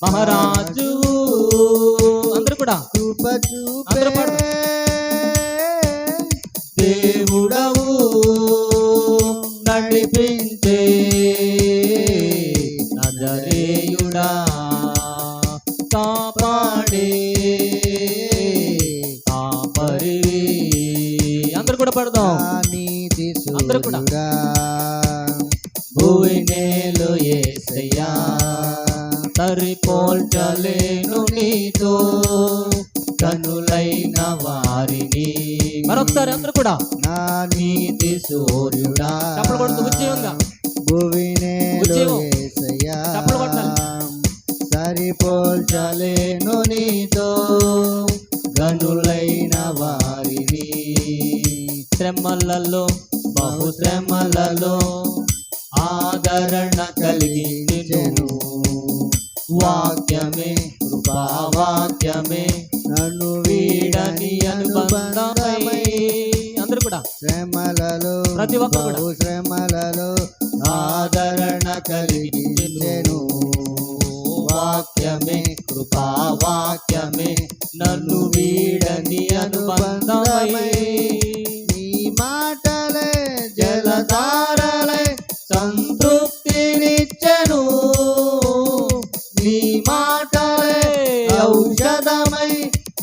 మహారాజు అందరూ కూడా కృప చూపే అందరూ పాడదాం. దేవుడవు నడిపించే నజరేయుడా కాపాడే కాపరి అందరూ కూడా పాడదాం. నీతి అందరూ కూడా. సూర్యుడా భూమి నేలు యేసయ్యా సరిపోల్చలేను నీతో కనులైన వారిని. మరొకసారి అందరూ కూడా నా నీతి సూర్యుడా చప్పలు కొడుతూ ఉజ్జీవంగా భువినేలు ఉజ్జీవం. యేసయ్యా చప్పలు కొట్టాలి. సరిపోల్చలేను నీతో గనులైన వారిని. శ్రమలలో బహుశ్రమలలో ఆదరణ కలిగించెను వాక్యమే కృపావాక్యమే నన్ను వీడని అనుబంధమై. అందరూ కూడా శ్రమలలో ప్రతి ఒక్కరు కూడా. బహు శ్రమలలో ఆదరణ కలిగించెను వాక్యమే కృపావాక్యమే నన్ను వీడని అనుబంధమై. నీ మాటలే జలధారలై సంతృప్తినిచ్చెను నీ మాటలే ఔషధమై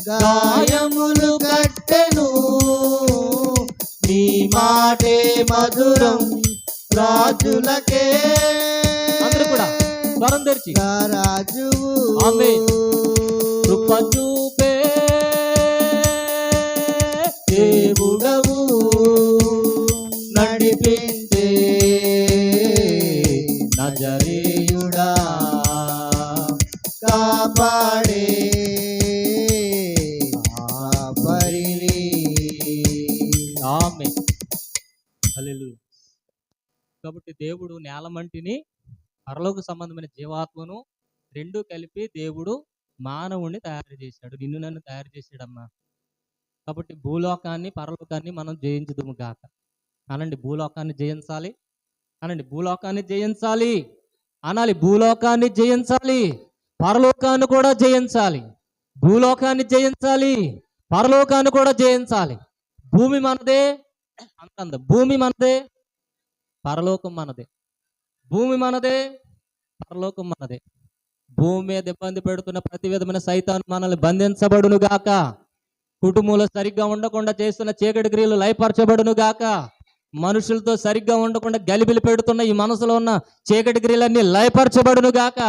గాయములు కట్టెను నీ మాటే మధురం రాజులకే. అందరూ కూడా స్వరం తెరిచి రాజు ఆమేన్. కృప చూపే దేవుడవు నడిపించే నజరేయుడా కాపాడే కాపరిని. ఆమేన్. హల్లెలూయా. కాబట్టి దేవుడు నేలమంటిని పరలోక సంబంధమైన జీవాత్మను రెండు కలిపి దేవుడు మానవుణ్ణి తయారు చేశాడు. నిన్ను నన్ను తయారు చేశాడమ్మా. కాబట్టి భూలోకాన్ని పరలోకాన్ని మనం జయించుదుము గాక. అనండి భూలోకాన్ని జయించాలి. అనండి భూలోకాన్ని జయించాలి అనాలి. భూలోకాన్ని జయించాలి, పరలోకాన్ని కూడా జయించాలి. భూలోకాన్ని జయించాలి, పరలోకాన్ని కూడా జయించాలి. భూమి మనదే అంత, భూమి మనదే, పరలోకం మనదే. భూమి మనదే, పరలోకం మనదే. భూమి మీద ఇబ్బంది పెడుతున్న ప్రతి విధమైన సైతాను మనల్ని బంధించబడును గాక. కుటుంబంలో సరిగ్గా ఉండకుండా చేస్తున్న చీకటి క్రియలు లయపరచబడును గాక. మనుషులతో సరిగ్గా ఉండకుండా గలిబిలి పెడుతున్న ఈ మనసులో ఉన్న చీకటి క్రియలన్నీ లయపరచబడును గాక.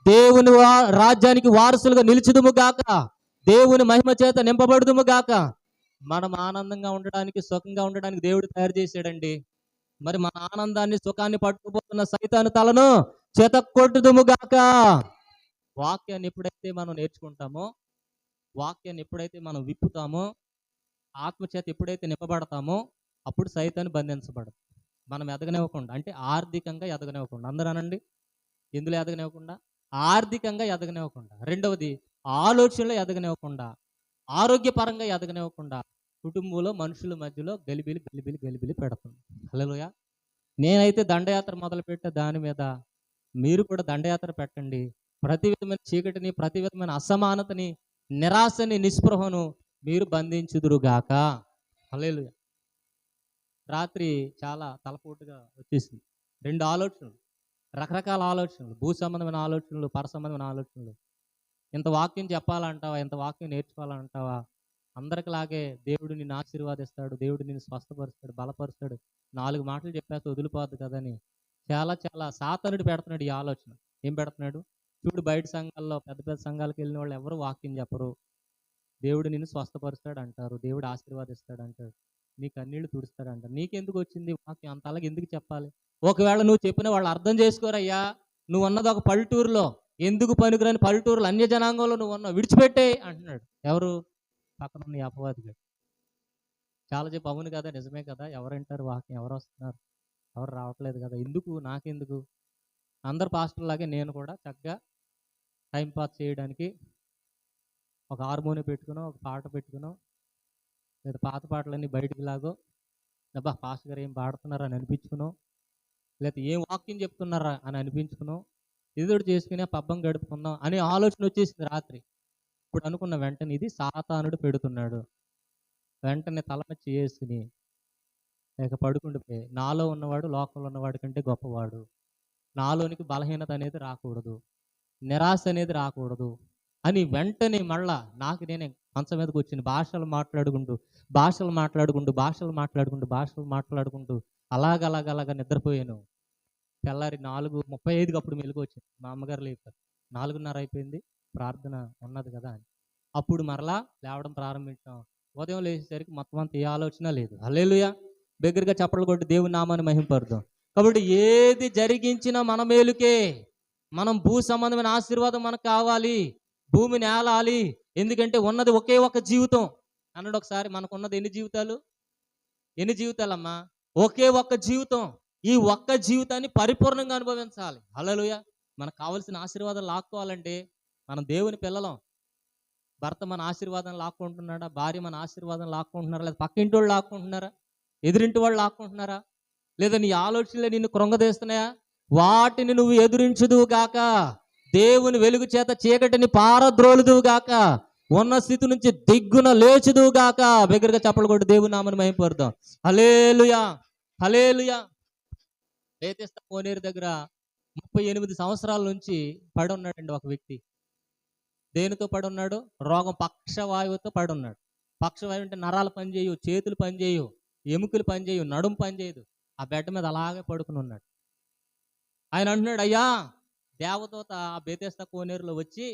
దేవుని రాజ్యానికి వారసులుగా నిలిచుదుము గాక. దేవుని మహిమ చేత నింపబడుదుము గాక. మనం ఆనందంగా ఉండడానికి, సుఖంగా ఉండడానికి దేవుడు తయారు చేశాడండి. మరి మన ఆనందాన్ని, సుఖాన్ని పట్టుకుపోతున్న సైతాను తలను చెతక్కొట్టుదుము గాక. వాక్యాన్ని ఎప్పుడైతే మనం నేర్చుకుంటామో, వాక్యాన్ని ఎప్పుడైతే మనం విప్పుతామో, ఆత్మచేత ఎప్పుడైతే నింపబడతామో, అప్పుడు సైతాన్ని బంధించబడదు. మనం ఎదగనివ్వకుండా, అంటే ఆర్థికంగా ఎదగనివ్వకుండా. అందరూ అనండి, ఎందులో ఎదగనివ్వకుండా? ఆర్థికంగా ఎదగనివ్వకుండా. రెండవది ఆలోచనలో ఎదగనివ్వకుండా, ఆరోగ్యపరంగా ఎదగనివ్వకుండా, కుటుంబంలో మనుషుల మధ్యలో గలిబిలి గలిబిలి గలిబిలి పెడుతుంది. హల్లెలూయా. నేనైతే దండయాత్ర మొదలుపెట్టే దాని మీద మీరు కూడా దండయాత్ర పెట్టండి. ప్రతి విధమైన చీకటిని, ప్రతి విధమైన అసమానతని, నిరాశని, నిస్పృహను మీరు బంధించుదురుగాక. హల్లెలూయా. రాత్రి చాలా తలపోటుగా వచ్చేసింది. రెండు ఆలోచనలు, రకరకాల ఆలోచనలు, భూ సంబంధమైన ఆలోచనలు, పర సంబంధమైన ఆలోచనలు. ఇంత వాక్యం చెప్పాలంటావా, ఇంత వాక్యం నేర్చుకోవాలంటావా? అందరికిలాగే దేవుడు నిన్ను ఆశీర్వాదిస్తాడు, దేవుడు నిన్ను స్వస్థపరుస్తాడు, బలపరుస్తాడు, 4 మాటలు చెప్పేస్తే వదిలిపోద్దు కదని చాలా చాలా సాతానుడు పెడుతున్నాడు ఈ ఆలోచన. ఏం పెడుతున్నాడు? చూడు, బయట సంఘాల్లో పెద్ద పెద్ద సంఘాలకు వెళ్ళిన వాళ్ళు ఎవరు వాక్యం చెప్పరు. దేవుడు నిన్ను స్వస్థపరుస్తాడు అంటారు, దేవుడు ఆశీర్వాదిస్తాడు అంటాడు, నీ కన్నీళ్లు తుడుస్తాడు అంటారు. నీకెందుకు వచ్చింది వాక్యం? అంత అలాగే ఎందుకు చెప్పాలి? ఒకవేళ నువ్వు చెప్పిన వాళ్ళు అర్థం చేసుకోరయ్యా, నువ్వు ఉన్నది ఒక పల్లెటూరులో, ఎందుకు పనికిరాని పల్లెటూరులో, అన్య జనాంగంలో నువ్వు ఉన్నావు, విడిచిపెట్టే అంటున్నాడు. ఎవరు? పక్కన ఉన్న ఈ అపవాదిగా. చాలా చెప్పు, అవును కదా, నిజమే కదా, ఎవరు వింటారు వాక్యం, ఎవరు వస్తున్నారు, ఎవరు రావట్లేదు కదా, ఎందుకు, నాకెందుకు? అందరు పాస్టర్లాగే నేను కూడా చక్కగా టైంపాస్ చేయడానికి ఒక హార్మోని పెట్టుకునో, ఒక పాట పెట్టుకునో, లేదా పాత పాటలన్నీ బయటికి లాగో, అబ్బా పాస్టర్ గారు ఏం పాడుతున్నారా అని అనిపించుకునో, లేకపోతే ఏం వాక్యం చెప్తున్నారా అని అనిపించుకునో, ఎదురు చేసుకునే పబ్బం గడుపుకుందాం అనే ఆలోచన వచ్చేసింది రాత్రి. ఇప్పుడు అనుకున్న వెంటనే ఇది సాతానుడు పెడుతున్నాడు. వెంటనే తలమచ్చి వేసుకుని లేక పడుకుండిపోయి, నాలో ఉన్నవాడు లోకంలో ఉన్నవాడి కంటే గొప్పవాడు, నాలోనికి బలహీనత అనేది రాకూడదు, నిరాశ అనేది రాకూడదు అని వెంటనే మళ్ళా నాకు నేనే మంచం మీదకి వచ్చిన భాషలు మాట్లాడుకుంటూ అలాగ నిద్రపోయాను. తెల్లారి 4:35 అప్పుడు మెలకు వచ్చింది. మా అమ్మగారు లేపారు. 4:30 అయిపోయింది, ప్రార్థన ఉన్నది కదా అని. అప్పుడు మరలా లేవడం ప్రారంభించాం. ఉదయం లేచేసరికి మొత్తం అంత ఏ ఆలోచన లేదు. హల్లెలూయా, దగ్గరగా చప్పట్లు కొట్టి దేవుని నామాన్ని మహింపరుద్దాం. కాబట్టి ఏది జరిగించినా మన మేలుకే. మనం భూ సంబంధమైన ఆశీర్వాదం మనకు కావాలి, భూమిని ఏలాలి. ఎందుకంటే ఉన్నది ఒకే ఒక జీవితం అన్నాడు ఒకసారి. మనకున్నది ఎన్ని జీవితాలమ్మా? ఒకే ఒక్క జీవితం. ఈ ఒక్క జీవితాన్ని పరిపూర్ణంగా అనుభవించాలి. హల్లెలూయా. మనకు కావాల్సిన ఆశీర్వాదం లాక్కోవాలంటే మనం దేవుని పిల్లలం. భర్త మన ఆశీర్వాదం లాక్కుంటున్నాడా? భార్య మన ఆశీర్వాదం లాక్కుంటున్నారా? లేదా పక్కింటి వాళ్ళు లాక్కుంటున్నారా? ఎదురింటి వాళ్ళు లాక్కుంటున్నారా? లేదా నీ ఆలోచనలే నిన్ను కృంగదీస్తున్నాయా? వాటిని నువ్వు ఎదురించుదువు గాక, దేవుని వెలుగు చేత చీకటిని పారద్రోలుదువు గాక, ఉన్న స్థితి నుంచి దిగ్గున లేచుదువు గాక. బిగ్గరగా చప్పట్లు కొట్టి దేవుని నామమును మహిమపరుద్దాం. హల్లెలూయా, హల్లెలూయా. బేతెస్దా కోనేరు దగ్గర 38 సంవత్సరాల నుంచి పడి ఉన్నాడండి ఒక వ్యక్తి. దేనితో పడి ఉన్నాడు? రోగం, పక్షవాయువుతో పడి ఉన్నాడు. పక్షవాయువు అంటే నరాలు పనిచేయు, చేతులు పనిచేయు, ఎముకలు పనిచేయు, నడుము పనిచేయదు. ఆ బెడ్ మీద అలాగే పడుకుని ఉన్నాడు. ఆయన అంటున్నాడు, అయ్యా దేవదూత ఆ బేతెస్దా కోనేరులో వచ్చి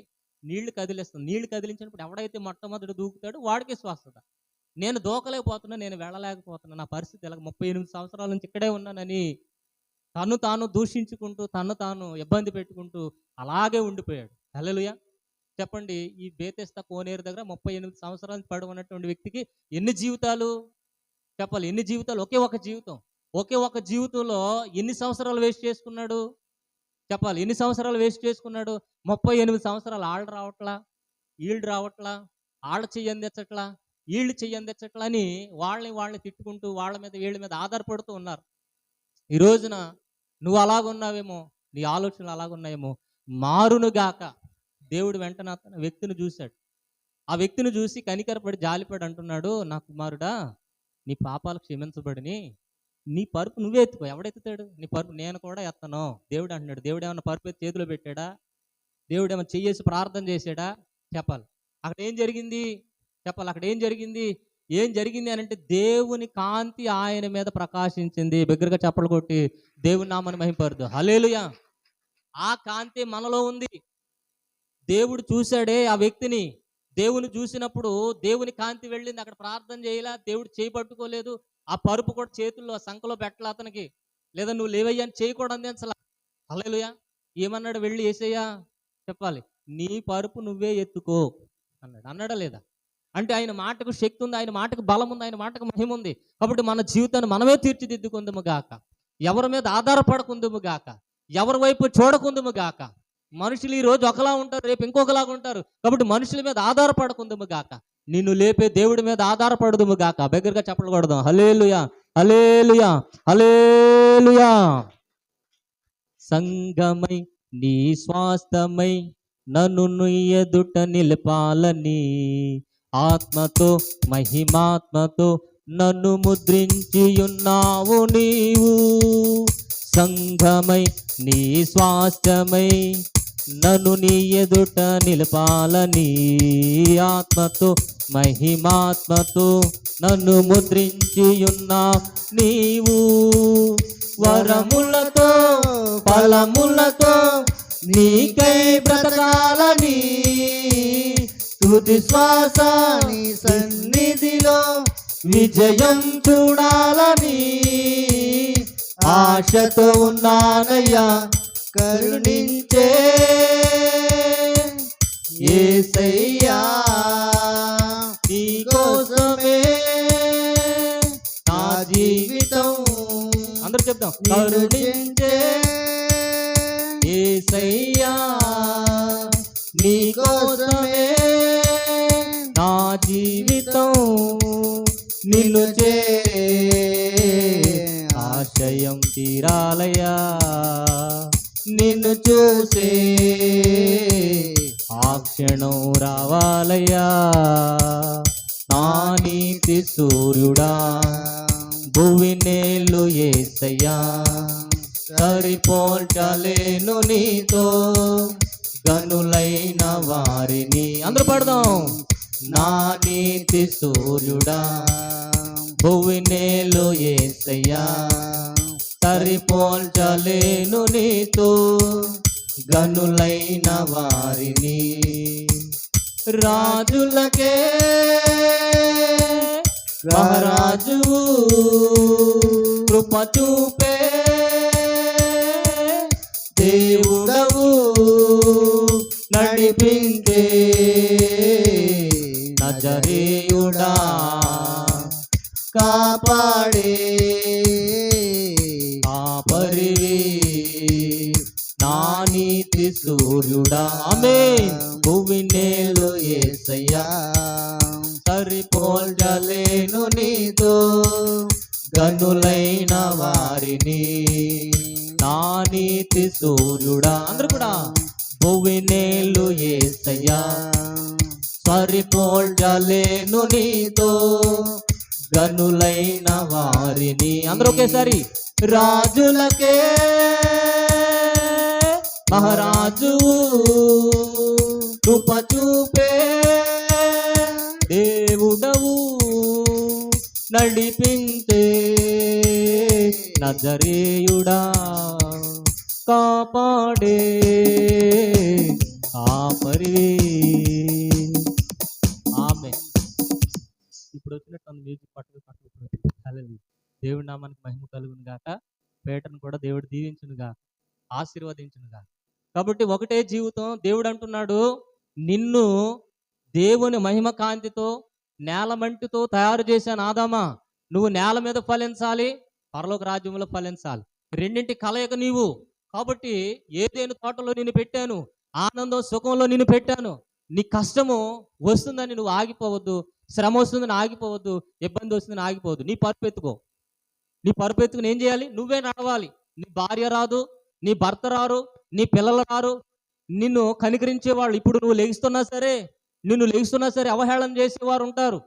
నీళ్లు కదిలిస్తుంది. నీళ్లు కదిలించినప్పుడు ఎవడైతే మొట్టమొదటి దూకుతాడో వాడికి స్వస్థత. నేను దూకలేకపోతున్నా, నేను వెళ్ళలేకపోతున్నా, నా పరిస్థితి ఇలా 38 సంవత్సరాల నుంచి ఇక్కడే ఉన్నానని తను తాను దూషించుకుంటూ, తను తాను ఇబ్బంది పెట్టుకుంటూ అలాగే ఉండిపోయాడు. హల్లెలూయా. చెప్పండి, ఈ బేతెస్దా కోనేరు దగ్గర 38 సంవత్సరాల నుంచి పడి ఉన్నటువంటి వ్యక్తికి ఎన్ని జీవితాలు చెప్పాలి? ఎన్ని జీవితాలు? ఒకే ఒక జీవితం. ఒకే ఒక జీవితంలో ఎన్ని సంవత్సరాలు వేస్ట్ చేసుకున్నాడు చెప్పాలి? ఎన్ని సంవత్సరాలు వేస్ట్ చేసుకున్నాడు? 38 సంవత్సరాలు. ఆళ్ళు రావట్లా, ఈళ్ళు రావట్లా, ఆళ్ళ చెయ్యందించట్లా, వీళ్ళు చెయ్యందించట్లా అని వాళ్ళని తిట్టుకుంటూ వాళ్ళ మీద వీళ్ళ మీద ఆధారపడుతూ ఉన్నారు. ఈ రోజున నువ్వు అలాగున్నావేమో, నీ ఆలోచనలు అలాగున్నాయేమో. మారునుగాక. దేవుడు వెంటనే అతను వ్యక్తిని చూశాడు. ఆ వ్యక్తిని చూసి కనికరపడి జాలిపడి అంటున్నాడు, నా కుమారుడా, నీ పాపాలు క్షమించబడిని, నీ పరుపు నువ్వే ఎత్తుకో. ఎవడెత్తుతాడు నీ పరుపు? నేను కూడా ఎత్తను. దేవుడు అంటున్నాడు. దేవుడు ఏమన్నా పరుపు ఎత్తి చేతిలో పెట్టాడా? దేవుడు ఏమన్నా చెయ్యేసి ప్రార్థన చేశాడా? చెప్పాలి. అక్కడ ఏం జరిగింది చెప్పాలి? అక్కడ ఏం జరిగింది అని అంటే దేవుని కాంతి ఆయన మీద ప్రకాశించింది. బిగ్గరగా చప్పలు కొట్టి దేవుని నామాన్ని మహిమపరుద్దాం. హల్లెలూయా. ఆ కాంతి మనలో ఉంది. దేవుడు చూశాడే ఆ వ్యక్తిని. దేవుని చూసినప్పుడు దేవుని కాంతి వెళ్ళింది. అక్కడ ప్రార్థన చేయలా, దేవుడు చేయి పట్టుకోలేదు, ఆ పరుపు కూడా చేతుల్లో సంకలో పెట్టలా అతనికి, లేదా నువ్వు లేవయ్యా అని చేయి కూడా అందించలా. హల్లెలూయా. ఏమన్నాడు? వెళ్ళి యేసయ్యా చెప్పాలి, నీ పరుపు నువ్వే ఎత్తుకో అన్నాడా లేదా? అంటే ఆయన మాటకు శక్తి ఉంది, ఆయన మాటకు బలం ఉంది, ఆయన మాటకు మహిమ ఉంది. కాబట్టి మన జీవితాన్ని మనమే తీర్చిదిద్దుకుందుము గాక, ఎవరి మీద ఆధారపడకుందుము గాక, ఎవరి వైపు చూడకుందుము గాక. మనుషులు ఈ రోజు ఒకలా ఉంటారు, రేపు ఇంకొకలాగా ఉంటారు. కాబట్టి మనుషుల మీద ఆధారపడకుందుము గాక, నిన్ను లేపే దేవుడి మీద ఆధారపడదుము గాక. బిగ్గరగా చప్పట్లు కొడదాం. హల్లెలూయా, హల్లెలూయా, హల్లెలూయా. సంగమై నీ స్వాస్థమై నన్ను ఎదుట నిలపాలని, ఆత్మతో మహిమాత్మతో నన్ను ముద్రించి ఉన్నావు నీవు. సంఘమై నీ స్వాస్థమై నన్ను నీ ఎదుట నిలపాలని ఆత్మతో మహిమాత్మతో నన్ను ముద్రించి ఉన్నా నీవు వరములతో ఫలములతో నీకై బ్రతకాలని తుది శ్వాస నీ సన్నిధిలో విజయం చూడాలని ఆశతో ఉన్నానయ్యా కరుణించే యేసయ్యా నీ కోసమే నా జీవితం అందరూ చెప్తాం కరుణించే యేసయ్యా నీ కోసమే నా జీవితం నిన్ను చేరే ఆశయం తీరాలయ్యా నిన్ను చూసే ఆ క్షణం రావాలయ్యా నా నీతి సూర్యుడా భువి నేలు యేసయ్యా సరిపోల్చలేను నీతో గనులైన వారిని అందరూ పాడదాం నా నీతి సూర్యుడా భువి నేలు యేసయ్యా సరిపోల్చలేను నీతో గనులైన వారిని రాజులకే మహారాజు కృప చూపే దేవుడవు నడిపించే నజరేయుడా కాపాడే ఆపరివి నా నీతి సూర్యుడా ఆమేన్ భువి నేలు యేసయ్యా సరిపోల్చలేను నీతో గనులైన వారిని నా నీతి సూర్యుడా అందరూ కూడా భువి నేలు యేసయ్యా సరిపోల్చలేను నీతో గనులైన వారిని అందరూ ఒకేసారి రాజులకే మహారాజు కృప చూపే దేవుడవు నడిపించే నజరేయుడా కాపాడే ఆపరి ఆమె ఇప్పుడు వచ్చినట్టు మ్యూజిక్ పట్టుకు దేవుడి నామానికి మహిమ కలుగును గాక పేటను కూడా దేవుడు దీవించును గాక ఆశీర్వదించును గాక కాబట్టి ఒకటే జీవితం దేవుడు అంటున్నాడు నిన్ను దేవుని మహిమ కాంతితో నేలమంటితో తయారు చేశాను ఆదామా నువ్వు నేల మీద ఫలించాలి పరలోక రాజ్యంలో ఫలించాలి రెండింటి కలయిక నీవు కాబట్టి ఏదేను తోటలో నిన్ను పెట్టాను ఆనందం సుఖంలో నిన్ను పెట్టాను నీ కష్టము వస్తుందని నువ్వు ఆగిపోవద్దు శ్రమ వస్తుందని ఆగిపోవద్దు ఇబ్బంది వస్తుందని ఆగిపోవద్దు నీ పరుపెత్తుకుని ఏం చేయాలి నువ్వే నడవాలి నీ భార్య రాదు నీ భర్త రారు నీ పిల్లలు రారు నిన్ను కనికరించే వాళ్ళు ఇప్పుడు నువ్వు లేస్తున్నా సరే అవహేళన చేసేవారు ఉంటారు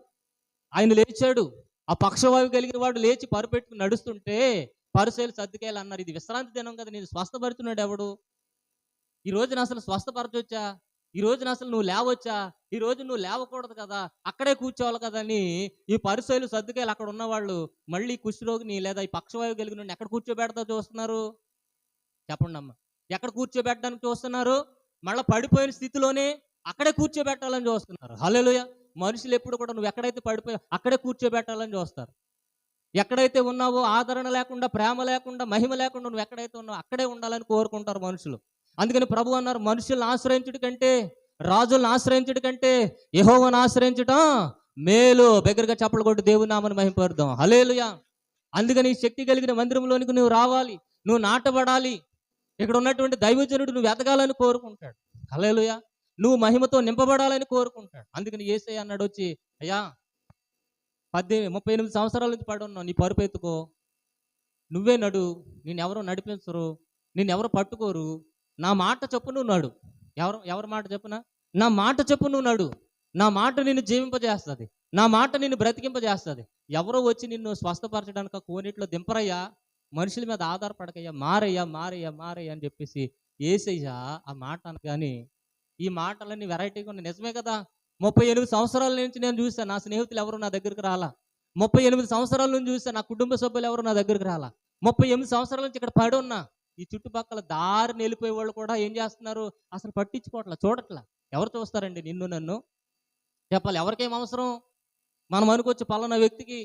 ఆయన లేచాడు ఆ పక్షవాయువు కలిగిన వాడు లేచి పరుపెట్టుకుని నడుస్తుంటే పరిసయలు సర్దుకేయాలి అన్నారు ఇది విశ్రాంతి దినం కదా నేను స్వస్థపరుచున్నాడు ఎవడు ఈ రోజున అసలు స్వస్థపరచొచ్చా ఈ రోజున అసలు నువ్వు లేవచ్చా ఈ రోజు నువ్వు లేవకూడదు కదా అక్కడే కూర్చోవాలి కదా అని ఈ పరిసయలు సర్దుకేయాలి అక్కడ ఉన్నవాళ్ళు మళ్ళీ కుష్ఠరోగిని లేదా ఈ పక్షవాయువు కలిగిన ఎక్కడ కూర్చోబెడతా చూస్తున్నారు చెప్పండి అమ్మ ఎక్కడ కూర్చోబెట్టడానికి చూస్తున్నారు మళ్ళీ పడిపోయిన స్థితిలోనే అక్కడే కూర్చోబెట్టాలని చూస్తున్నారు హల్లెలూయా మనుషులు ఎప్పుడు కూడా నువ్వు ఎక్కడైతే పడిపోయావు అక్కడే కూర్చోబెట్టాలని చూస్తారు ఎక్కడైతే ఉన్నావో ఆదరణ లేకుండా ప్రేమ లేకుండా మహిమ లేకుండా నువ్వు ఎక్కడైతే ఉన్నావో అక్కడే ఉండాలని కోరుకుంటారు మనుషులు అందుకని ప్రభు అన్నారు మనుషులను ఆశ్రయించుడి కంటే రాజులను ఆశ్రయించుడి కంటే యెహోవాను ఆశ్రయించడం మేలు దగ్గరగా చప్పలు కొట్టి దేవుని నామని మహిమపరుద్దాం హల్లెలూయా అందుకని ఈ శక్తి కలిగిన మందిరంలోనికి నువ్వు రావాలి నువ్వు నాటబడాలి ఇక్కడ ఉన్నటువంటి దైవజనుడు నువ్వు ఎదగాలని కోరుకుంటాడు హల్లెలూయా నువ్వు మహిమతో నింపబడాలని కోరుకుంటాడు అందుకని యేసయ్య అన్నాడు వచ్చి అయ్యా 38 సంవత్సరాల నుంచి పడి ఉన్నావు నీ పరుపు ఎత్తుకో నువ్వే నడు నేనెవరో నడిపించరు నేనెవరో పట్టుకోరు నా మాట చెప్పు నువ్వు నడు ఎవరి మాట చెప్పునా నా మాట చెప్పు నువ్వు నడు నా మాట నిన్ను జీవింపజేస్తుంది నా మాట నిన్ను బ్రతికింపజేస్తుంది ఎవరో వచ్చి నిన్ను స్వస్థపరచడానికి కోనేట్లో దింపరయ్యా మనుషుల మీద ఆధారపడకయ్యా మారయ్యా అని చెప్పేసి యేసయ్య ఆ మాట అనగానే ఈ మాటలన్నీ వెరైటీగా ఉన్నాయి. నిజమే కదా, 38 సంవత్సరాల నుంచి నేను చూశాను, నా స్నేహితులు ఎవరు నా దగ్గరికి రాలా. 38 సంవత్సరాల నుంచి చూశాను, నా కుటుంబ సభ్యులు ఎవరు నా దగ్గరికి రాలా. 38 సంవత్సరాల నుంచి ఇక్కడ పడి ఉన్నా. ఈ చుట్టుపక్కల దారిని వెళ్ళిపోయే వాళ్ళు కూడా ఏం చేస్తున్నారు, అసలు పట్టించుకోవట్లా, చూడట్లా. ఎవరు చూస్తారండి నిన్ను నన్ను? చెప్పాలి, ఎవరికేం అవసరం? మనం అనుకోవచ్చు పలానా వ్యక్తికి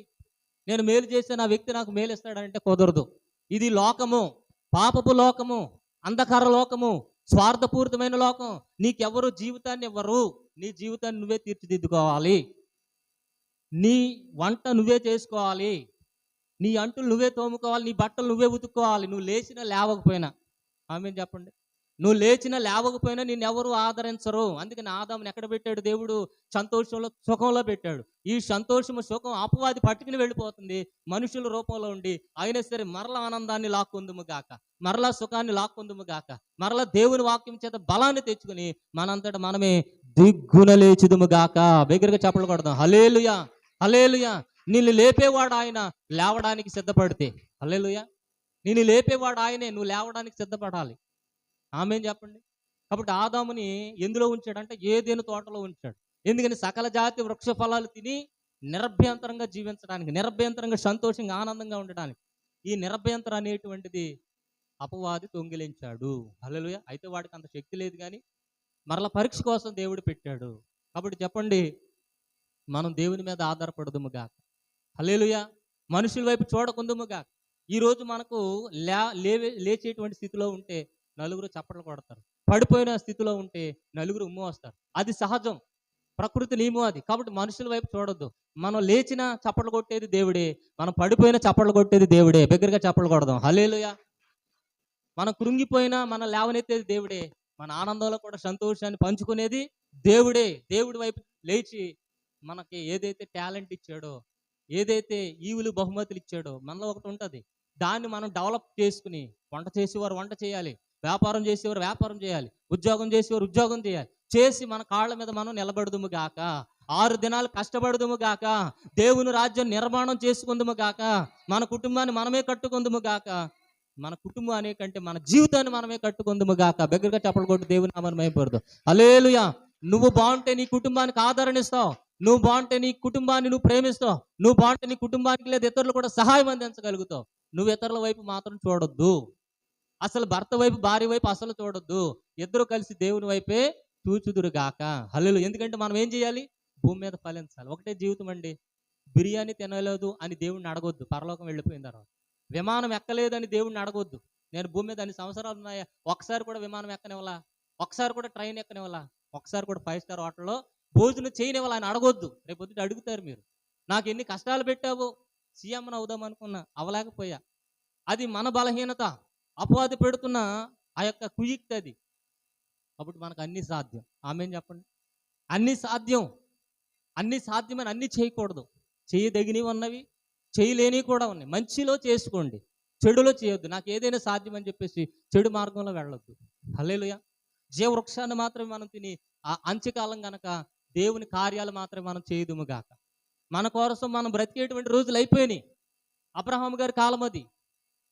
నేను మేలు చేస్తే నా వ్యక్తి నాకు మేలు ఇస్తాడంటే కుదరదు. ఇది లోకము, పాపపు లోకము, అంధకార లోకము, స్వార్థపూరితమైన లోకం. నీకెవరు జీవితాన్ని ఇవ్వరు. నీ జీవితాన్ని నువ్వే తీర్చిదిద్దుకోవాలి. నీ వంట నువ్వే చేసుకోవాలి. నీ అంటులు నువ్వే తోముకోవాలి. నీ బట్టలు నువ్వే ఉతుక్కోవాలి. నువ్వు లేచినా లేవకపోయినా. ఆమేన్ చెప్పండి. నువ్వు లేచినా లేవకపోయినా నిన్నెవరు ఆదరించరు. అందుకని ఆదాముని ఎక్కడ పెట్టాడు దేవుడు? సంతోషంలో, సుఖంలో పెట్టాడు. ఈ సంతోషము, సుఖం అపవాది పట్టుకుని వెళ్ళిపోతుంది మనుషుల రూపంలో ఉండి. అయినా సరే మరలా ఆనందాన్ని లాక్కొందుము గాక, మరలా సుఖాన్ని లాక్కొందుము గాక, మరలా దేవుని వాక్యం చేత బలాన్ని తెచ్చుకుని మనంతట మనమే దిగ్గున లేచుదుము గాక. దగ్గరగా చప్పట్లు కొడదాం. హల్లెలూయా, హల్లెలూయా. నిన్ను లేపేవాడు ఆయన, లేవడానికి సిద్ధపడితే. హల్లెలూయా. నిన్ను లేపేవాడు ఆయనే, నువ్వు లేవడానికి సిద్ధపడాలి. ఆమేన్ చెప్పండి. కాబట్టి ఆదాముని ఎందులో ఉంచాడంటే ఏదెను తోటలో ఉంచాడు. ఎందుకని? సకల జాతి వృక్ష ఫలాలు తిని నిరభ్యంతరంగా జీవించడానికి, నిరభ్యంతరంగా సంతోషంగా ఆనందంగా ఉండడానికి. ఈ నిరభ్యంతరం అనేటువంటిది అపవాది దొంగిలించాడు. హల్లెలూయా. అయితే వాడికి అంత శక్తి లేదు, కానీ మరల పరీక్ష కోసం దేవుడు పెట్టాడు. కాబట్టి చెప్పండి, మనం దేవుని మీద ఆధారపడదుము గాక. హల్లెలూయా. మనుషుల వైపు చూడకుందుము గాక. ఈరోజు మనకు లేచేటువంటి స్థితిలో ఉంటే నలుగురు చప్పట్లు కొడతారు. పడిపోయిన స్థితిలో ఉంటే నలుగురు ఉమ్ము వస్తారు. అది సహజం, ప్రకృతి నియమం అది. కాబట్టి మనుషుల వైపు చూడొద్దు. మనం లేచిన చప్పట్లు కొట్టేది దేవుడే, మనం పడిపోయిన చప్పట్లు కొట్టేది దేవుడే. బిగ్గరగా చప్పట్లు కొడదాం. హల్లెలూయా. మనం కృంగిపోయినా మనం లేవనెత్తేది దేవుడే. మన ఆనందంలో కూడా సంతోషాన్ని పంచుకునేది దేవుడే. దేవుడి వైపు లేచి మనకి ఏదైతే టాలెంట్ ఇచ్చాడో, ఏదైతే ఈవులు బహుమతులు ఇచ్చాడో, మనలో ఒకటి ఉంటుంది. దాన్ని మనం డెవలప్ చేసుకుని, వంట చేసేవారు వంట చేయాలి, వ్యాపారం చేసేవారు వ్యాపారం చేయాలి, ఉద్యోగం చేసేవారు ఉద్యోగం చేయాలి. చేసి మన కాళ్ళ మీద మనం నిలబడదుము గాక. 6 దినాలు కష్టపడదుము గాక. దేవుని రాజ్యం నిర్మాణం చేసుకుందుము గాక. మన కుటుంబాన్ని మనమే కట్టుకుందుము గాక. మన కుటుంబం అనే కంటే మన జీవితాన్ని మనమే కట్టుకుందుము గాక. దగ్గరగా చప్పట్లు కొట్టి దేవుని నామమున మహిమపరదు. హల్లెలూయా. నువ్వు బాగుంటే నీ కుటుంబానికి ఆదరణ ఇస్తావు. నువ్వు బాగుంటే నీ కుటుంబాన్ని నువ్వు ప్రేమిస్తావు. నువ్వు బాగుంటే నీ కుటుంబానికి లేదా ఇతరులు కూడా సహాయం అందించగలుగుతావు. నువ్వు ఇతరుల వైపు మాత్రం చూడొద్దు. అసలు భర్త వైపు, భార్య వైపు అసలు చూడొద్దు. ఇద్దరు కలిసి దేవుని వైపే చూచుదురు గాక. హల్లెలూయా. ఎందుకంటే మనం ఏం చేయాలి? భూమి మీద ఫలించాలి. ఒకటే జీవితం అండి. బిర్యానీ తినలేదు అని దేవుడిని అడగొద్దు పరలోకం వెళ్ళిపోయిన తర్వాత. విమానం ఎక్కలేదని దేవుడిని అడగొద్దు. నేను భూమి మీద అన్ని సంవత్సరాలు ఉన్నాయా, ఒకసారి కూడా విమానం ఎక్కనివ్వాలా, ఒకసారి కూడా ట్రైన్ ఎక్కనివ్వాలా, ఒకసారి కూడా 5 స్టార్ హోటల్లో భోజనం చేయనివ్వాలా అని అడగొద్దు. రేపు పొద్దుట అడుగుతారు మీరు, నాకు ఎన్ని కష్టాలు పెట్టావు, సీఎంని అవుదాం అనుకున్నా, అవలేకపోయా. అది మన బలహీనత, అపవాది పెడుతున్న ఆ యొక్క కుయుక్తి అది. కాబట్టి మనకు అన్ని సాధ్యం. ఆమేన్ చెప్పండి. అన్ని సాధ్యం. అన్ని సాధ్యమని అన్ని చేయకూడదు. చేయదగినవి ఉన్నవి, చేయలేని కూడా ఉన్నాయి. మంచిలో చేసుకోండి, చెడులో చేయొద్దు. నాకు ఏదైనా సాధ్యం అని చెప్పేసి చెడు మార్గంలో వెళ్ళొద్దు. హల్లెలూయా. జీవవృక్షాన్ని మాత్రమే మనం తిని ఆ అంత్యకాలం గనక దేవుని కార్యాలు మాత్రమే మనం చేయదుము గాక. మన కోసం మనం బ్రతికేటువంటి రోజులు అయిపోయినాయి. అబ్రహాం గారి కాలం అది,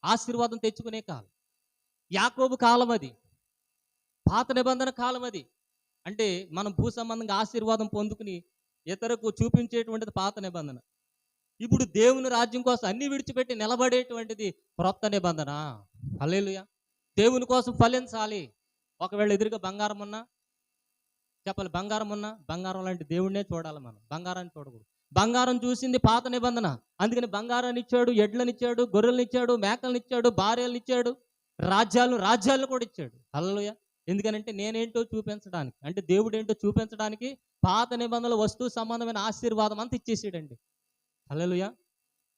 ఆశీర్వాదం తెచ్చుకునే కాలం. యాకోబు కాలం అది, పాత నిబంధన కాలం అది. అంటే మనం భూ సంబంధంగా ఆశీర్వాదం పొందుకుని ఇతరులకు చూపించేటువంటిది పాత నిబంధన. ఇప్పుడు దేవుని రాజ్యం కోసం అన్ని విడిచిపెట్టి నిలబడేటువంటిది క్రొత్త నిబంధన. హల్లెలూయా. దేవుని కోసం ఫలించాలి. ఒకవేళ ఎదురుగా బంగారం ఉన్నా చెప్పాలి, బంగారం ఉన్నా బంగారం లాంటి దేవుడినే చూడాలి మనం, బంగారాన్ని చూడకూడదు. బంగారం చూసింది పాత నిబంధన. అందుకని బంగారాన్ని ఇచ్చాడు, ఎడ్లను ఇచ్చాడు, గొర్రెలను ఇచ్చాడు, మేకలను ఇచ్చాడు, భార్యలను ఇచ్చాడు, రాజ్యాలను కూడా ఇచ్చాడు. హల్లెలూయా. ఎందుకనంటే నేనేంటో చూపించడానికి, అంటే దేవుడు ఏంటో చూపించడానికి పాత నిబంధనలు వస్తు సంబంధమైన ఆశీర్వాదం అంతా ఇచ్చేసాడండి. హల్లెలూయా.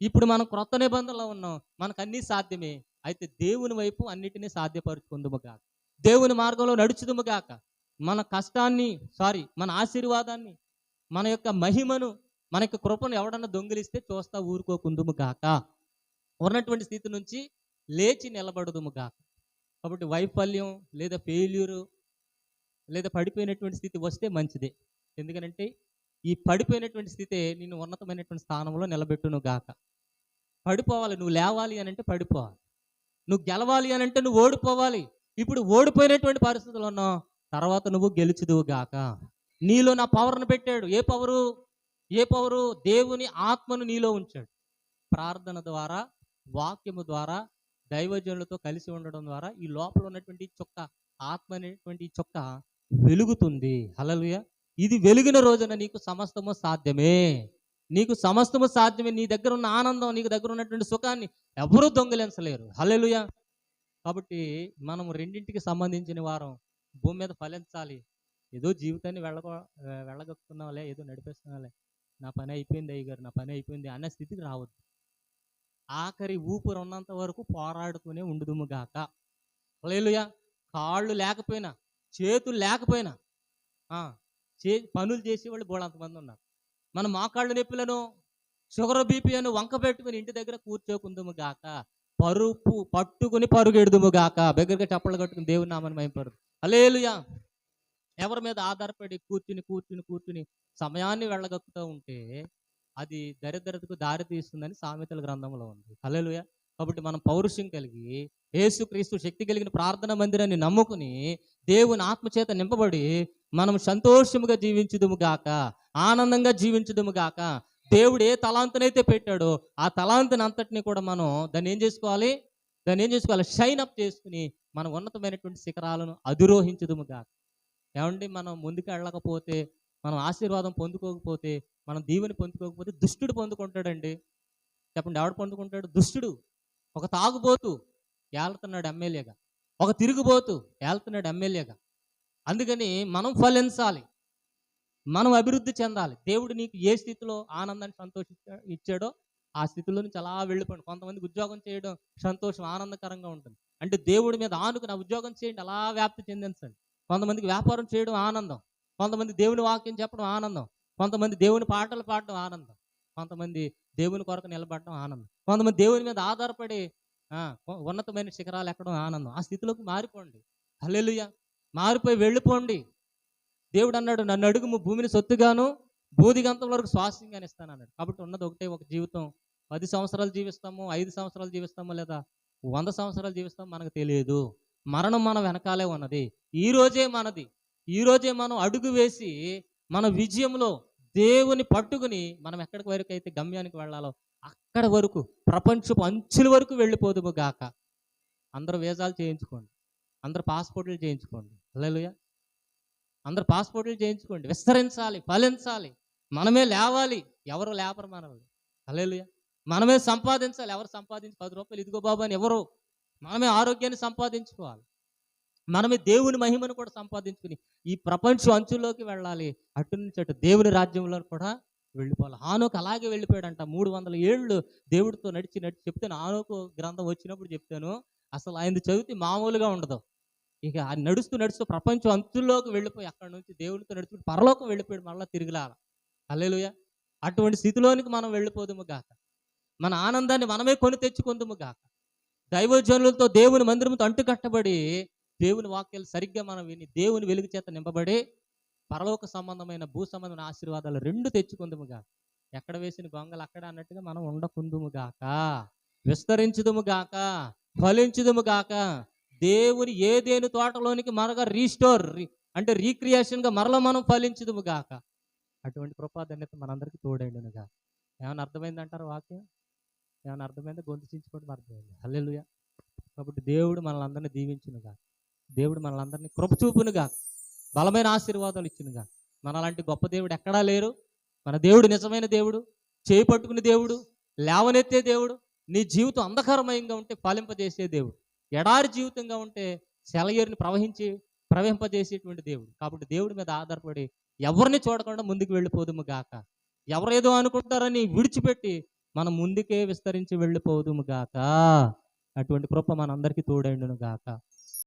ఇప్పుడు మనం క్రొత్త నిబంధనలో ఉన్నాం, మనకు అన్నీ సాధ్యమే. అయితే దేవుని వైపు అన్నిటినీ సాధ్యపరుచుకుందుము గాక, దేవుని మార్గంలో నడుచుదుము గాక. మన కష్టాన్ని మన ఆశీర్వాదాన్ని, మన యొక్క మహిమను, మన యొక్క కృపను ఎవడన్నా దొంగిలిస్తే చూస్తా ఊరుకోకుందుము గాక. ఉన్నటువంటి స్థితి నుంచి లేచి నిలబడదుము గాక. కాబట్టి వైఫల్యం లేదా ఫెయిల్యూరు లేదా పడిపోయినటువంటి స్థితి వస్తే మంచిదే. ఎందుకంటే ఈ పడిపోయినటువంటి స్థితే నిన్ను ఉన్నతమైనటువంటి స్థానంలో నిలబెట్టును గాక. పడిపోవాలి, నువ్వు లేవాలి అని అంటే పడిపోవాలి. నువ్వు గెలవాలి అని అంటే నువ్వు ఓడిపోవాలి. ఇప్పుడు ఓడిపోయినటువంటి పరిస్థితులు ఉన్నావు, తర్వాత నువ్వు గెలుచుదువు గాక. నీలో నా పవర్ను పెట్టాడు. ఏ పవరు? దేవుని ఆత్మను నీలో ఉంచాడు. ప్రార్థన ద్వారా, వాక్యము ద్వారా, దైవజనులతో కలిసి ఉండడం ద్వారా ఈ లోపల ఉన్నటువంటి చొక్క, ఆత్మ అనేటువంటి చొక్క వెలుగుతుంది. హల్లెలూయా. ఇది వెలిగిన రోజున నీకు సమస్తము సాధ్యమే. నీకు సమస్తము సాధ్యమే. నీ దగ్గర ఉన్న ఆనందం, నీకు దగ్గర ఉన్నటువంటి సుఖాన్ని ఎవరూ దొంగిలించలేరు. హల్లెలూయా. కాబట్టి మనం రెండింటికి సంబంధించిన వారం భూమి మీద ఫలించాలి. ఏదో జీవితాన్ని వెళ్ళగక్కుతున్నాంలే, ఏదో నడిపేస్తున్నాంలే, నా పని అయిపోయింది అయ్యగారు, నా పని అయిపోయింది అనే స్థితికి రావద్దు. ఆఖరి ఊపిరి ఉన్నంత వరకు పోరాడుతూనే ఉండుదుము గాక. హల్లెలూయా. కాళ్ళు లేకపోయినా, చేతులు లేకపోయినా పనులు చేసేవాళ్ళు బోళంతమంది ఉన్నారు. మనం మోకాళ్ళు నొప్పులను, షుగర్ బీపీ అని వంక పెట్టుకుని ఇంటి దగ్గర కూర్చోకుందుము గాక. పట్టుకుని పరుగెడుదుము గాక. దగ్గరగా చప్పట్లు కట్టుకుని దేవుని నామని మహిమపరచు. హల్లెలూయా. ఎవరి మీద ఆధారపడి కూర్చుని సమయాన్ని వెళ్ళగక్కుతూ ఉంటే అది దరిద్రతకు దారి తీస్తుందని సామెతల గ్రంథంలో ఉంది. హల్లెలూయా. కాబట్టి మనం పౌరుషం కలిగి యేసుక్రీస్తు శక్తి కలిగిన ప్రార్థన మందిరాన్ని నమ్ముకుని దేవుని ఆత్మచేత నింపబడి మనం సంతోషముగా జీవించుదుము గాక, ఆనందంగా జీవించుదుము గాక. దేవుడు ఏ తలాంతునైతే పెట్టాడో ఆ తలాంతుని అంతటిని కూడా మనం దాన్ని ఏం చేసుకోవాలి? షైన్ అప్ చేసుకుని మనం ఉన్నతమైనటువంటి శిఖరాలను అధిరోహించుదుము గాక. ఏమండి, మనం ముందుకు వెళ్ళకపోతే, మనం ఆశీర్వాదం పొందుకోకపోతే, మనం దీవెని పొందుకోకపోతే దుష్టుడు పొందుకుంటాడండి. చెప్పండి, ఎవడు పొందుకుంటాడు? దుష్టుడు. ఒక తాగుబోతు ఏళ్తున్నాడు ఎమ్మెల్యేగా, ఒక తిరుగుబోతు ఏళ్తున్నాడు ఎమ్మెల్యేగా. అందుకని మనం ఫలించాలి, మనం అభివృద్ధి చెందాలి. దేవుడు నీకు ఏ స్థితిలో ఆనందాన్ని ఇచ్చాడో ఆ స్థితిలో నుంచి అలా వెళ్ళిపోండి. కొంతమందికి ఉద్యోగం చేయడం సంతోషం, ఆనందకరంగా ఉంటుంది. అంటే దేవుడి మీద ఆనుకుని ఉద్యోగం చేయండి, అలా వ్యాప్తి చెందించండి. కొంతమందికి వ్యాపారం చేయడం ఆనందం, కొంతమంది దేవుని వాక్యం చెప్పడం ఆనందం, కొంతమంది దేవుని పాటలు పాడడం ఆనందం, కొంతమంది దేవుని కొరకు నిలబడడం ఆనందం, కొంతమంది దేవుని మీద ఆధారపడి ఉన్నతమైన శిఖరాలు ఎక్కడం ఆనందం. ఆ స్థితిలోకి మారిపోండి. హల్లెలూయా. మారిపోయి వెళ్ళిపోండి. దేవుడు అన్నాడు, నన్ను అడుగుము, భూమిని సొత్తుగాను బూదిగంతం వరకు స్వాస్థ్యంగానే ఇస్తాను అన్నాడు. కాబట్టి ఉన్నది ఒకటే ఒక జీవితం. 10 సంవత్సరాలు జీవిస్తాము, 5 సంవత్సరాలు జీవిస్తాము, లేదా 100 సంవత్సరాలు జీవిస్తాము మనకు తెలియదు. మరణం మన వెనకాలే ఉన్నది. ఈ రోజే మనది. ఈ రోజే మనం అడుగు వేసి మన విజయంలో దేవుని పట్టుకుని మనం ఎక్కడికి వరకు అయితే గమ్యానికి వెళ్ళాలో అక్కడ వరకు, ప్రపంచపు అంచుల వరకు వెళ్ళిపోదుము గాక. అందరూ వీసాలు చేయించుకోండి, అందరూ పాస్పోర్ట్లు చేయించుకోండి. హల్లెలూయా. అందరు పాస్పోర్ట్లు చేయించుకోండి. విస్తరించాలి, ఫలించాలి. మనమే లేవాలి, ఎవరు లేపరు మనల్ని. హల్లెలూయా. మనమే సంపాదించాలి. ఎవరు సంపాదించి 10 రూపాయలు ఇదిగో బాబు అని ఎవరు. మనమే ఆరోగ్యాన్ని సంపాదించుకోవాలి, మనమే దేవుని మహిమను కూడా సంపాదించుకుని ఈ ప్రపంచ అంచుల్లోకి వెళ్ళాలి. అటు నుంచి అటు దేవుని రాజ్యంలో కూడా వెళ్ళిపోవాలి. హానోకు అలాగే వెళ్ళిపోయాడంట. 300 ఏళ్ళు దేవుడితో నడిచి చెప్తాను. హానోకు గ్రంథం వచ్చినప్పుడు చెప్తాను, అసలు ఆయన చదివితే మామూలుగా ఉండదు. ఇక నడుస్తూ ప్రపంచం అంచుల్లోకి వెళ్ళిపోయి అక్కడ నుంచి దేవునితో నడుచుకుంటూ పరలోకం వెళ్ళిపోయాడు, మళ్ళీ తిరిగిలాల. హల్లెలూయా. అటువంటి స్థితిలోనికి మనం వెళ్ళిపోదుము గాక. మన ఆనందాన్ని మనమే కొని తెచ్చుకుందుము గాక. దైవజనులతో దేవుని మందిరంతో అంటుకట్టబడి దేవుని వాక్యాలు సరిగ్గా మనం విని దేవుని వెలుగు చేత నింపబడి పరలోక సంబంధమైన భూ సంబంధమైన ఆశీర్వాదాలు 2 తెచ్చుకుందుము గాక. ఎక్కడ వేసిన గొంగలు అక్కడ అన్నట్టుగా మనం ఉండకుందుము గాక. విస్తరించుదుము గాక, ఫలించుదుము గాక. దేవుని ఏదేను తోటలోనికి మరగా అంటే రీక్రియేషన్గా మరలా మనం ఫలించుదుము గాక. అటువంటి కృపాధన్యత మనందరికీ తోడైండును గాక. ఏమైనా అర్థమైందంటారు వాక్యం? ఏమైనా అర్థమైందా? గొంతు చించుకోవడం అర్థమైంది. హల్లెలూయా. కాబట్టి దేవుడు మనల్ని అందరినీ దీవించునుగా, దేవుడు మనల్ని అందరినీ కృపచూపునుగా, బలమైన ఆశీర్వాదాలు ఇచ్చునుగా. మనలాంటి గొప్ప దేవుడు ఎక్కడా లేరు. మన దేవుడు నిజమైన దేవుడు, చేయి పట్టుకునే దేవుడు, లేవనెత్తే దేవుడు. నీ జీవితం అంధకారమయంగా ఉంటే ఫలింపజేసే దేవుడు, ఎడారి జీవితంగా ఉంటే సెలయేరుని ప్రవహింపజేసేటువంటి దేవుడు. కాబట్టి దేవుడి మీద ఆధారపడి ఎవరిని చూడకుండా ముందుకు వెళ్ళిపోదుము గాక. ఎవరేదో అనుకుంటారని విడిచిపెట్టి మనం ముందుకే విస్తరించి వెళ్ళిపోదుము గాక. అటువంటి కృప మనందరికీ తోడైండును గాక.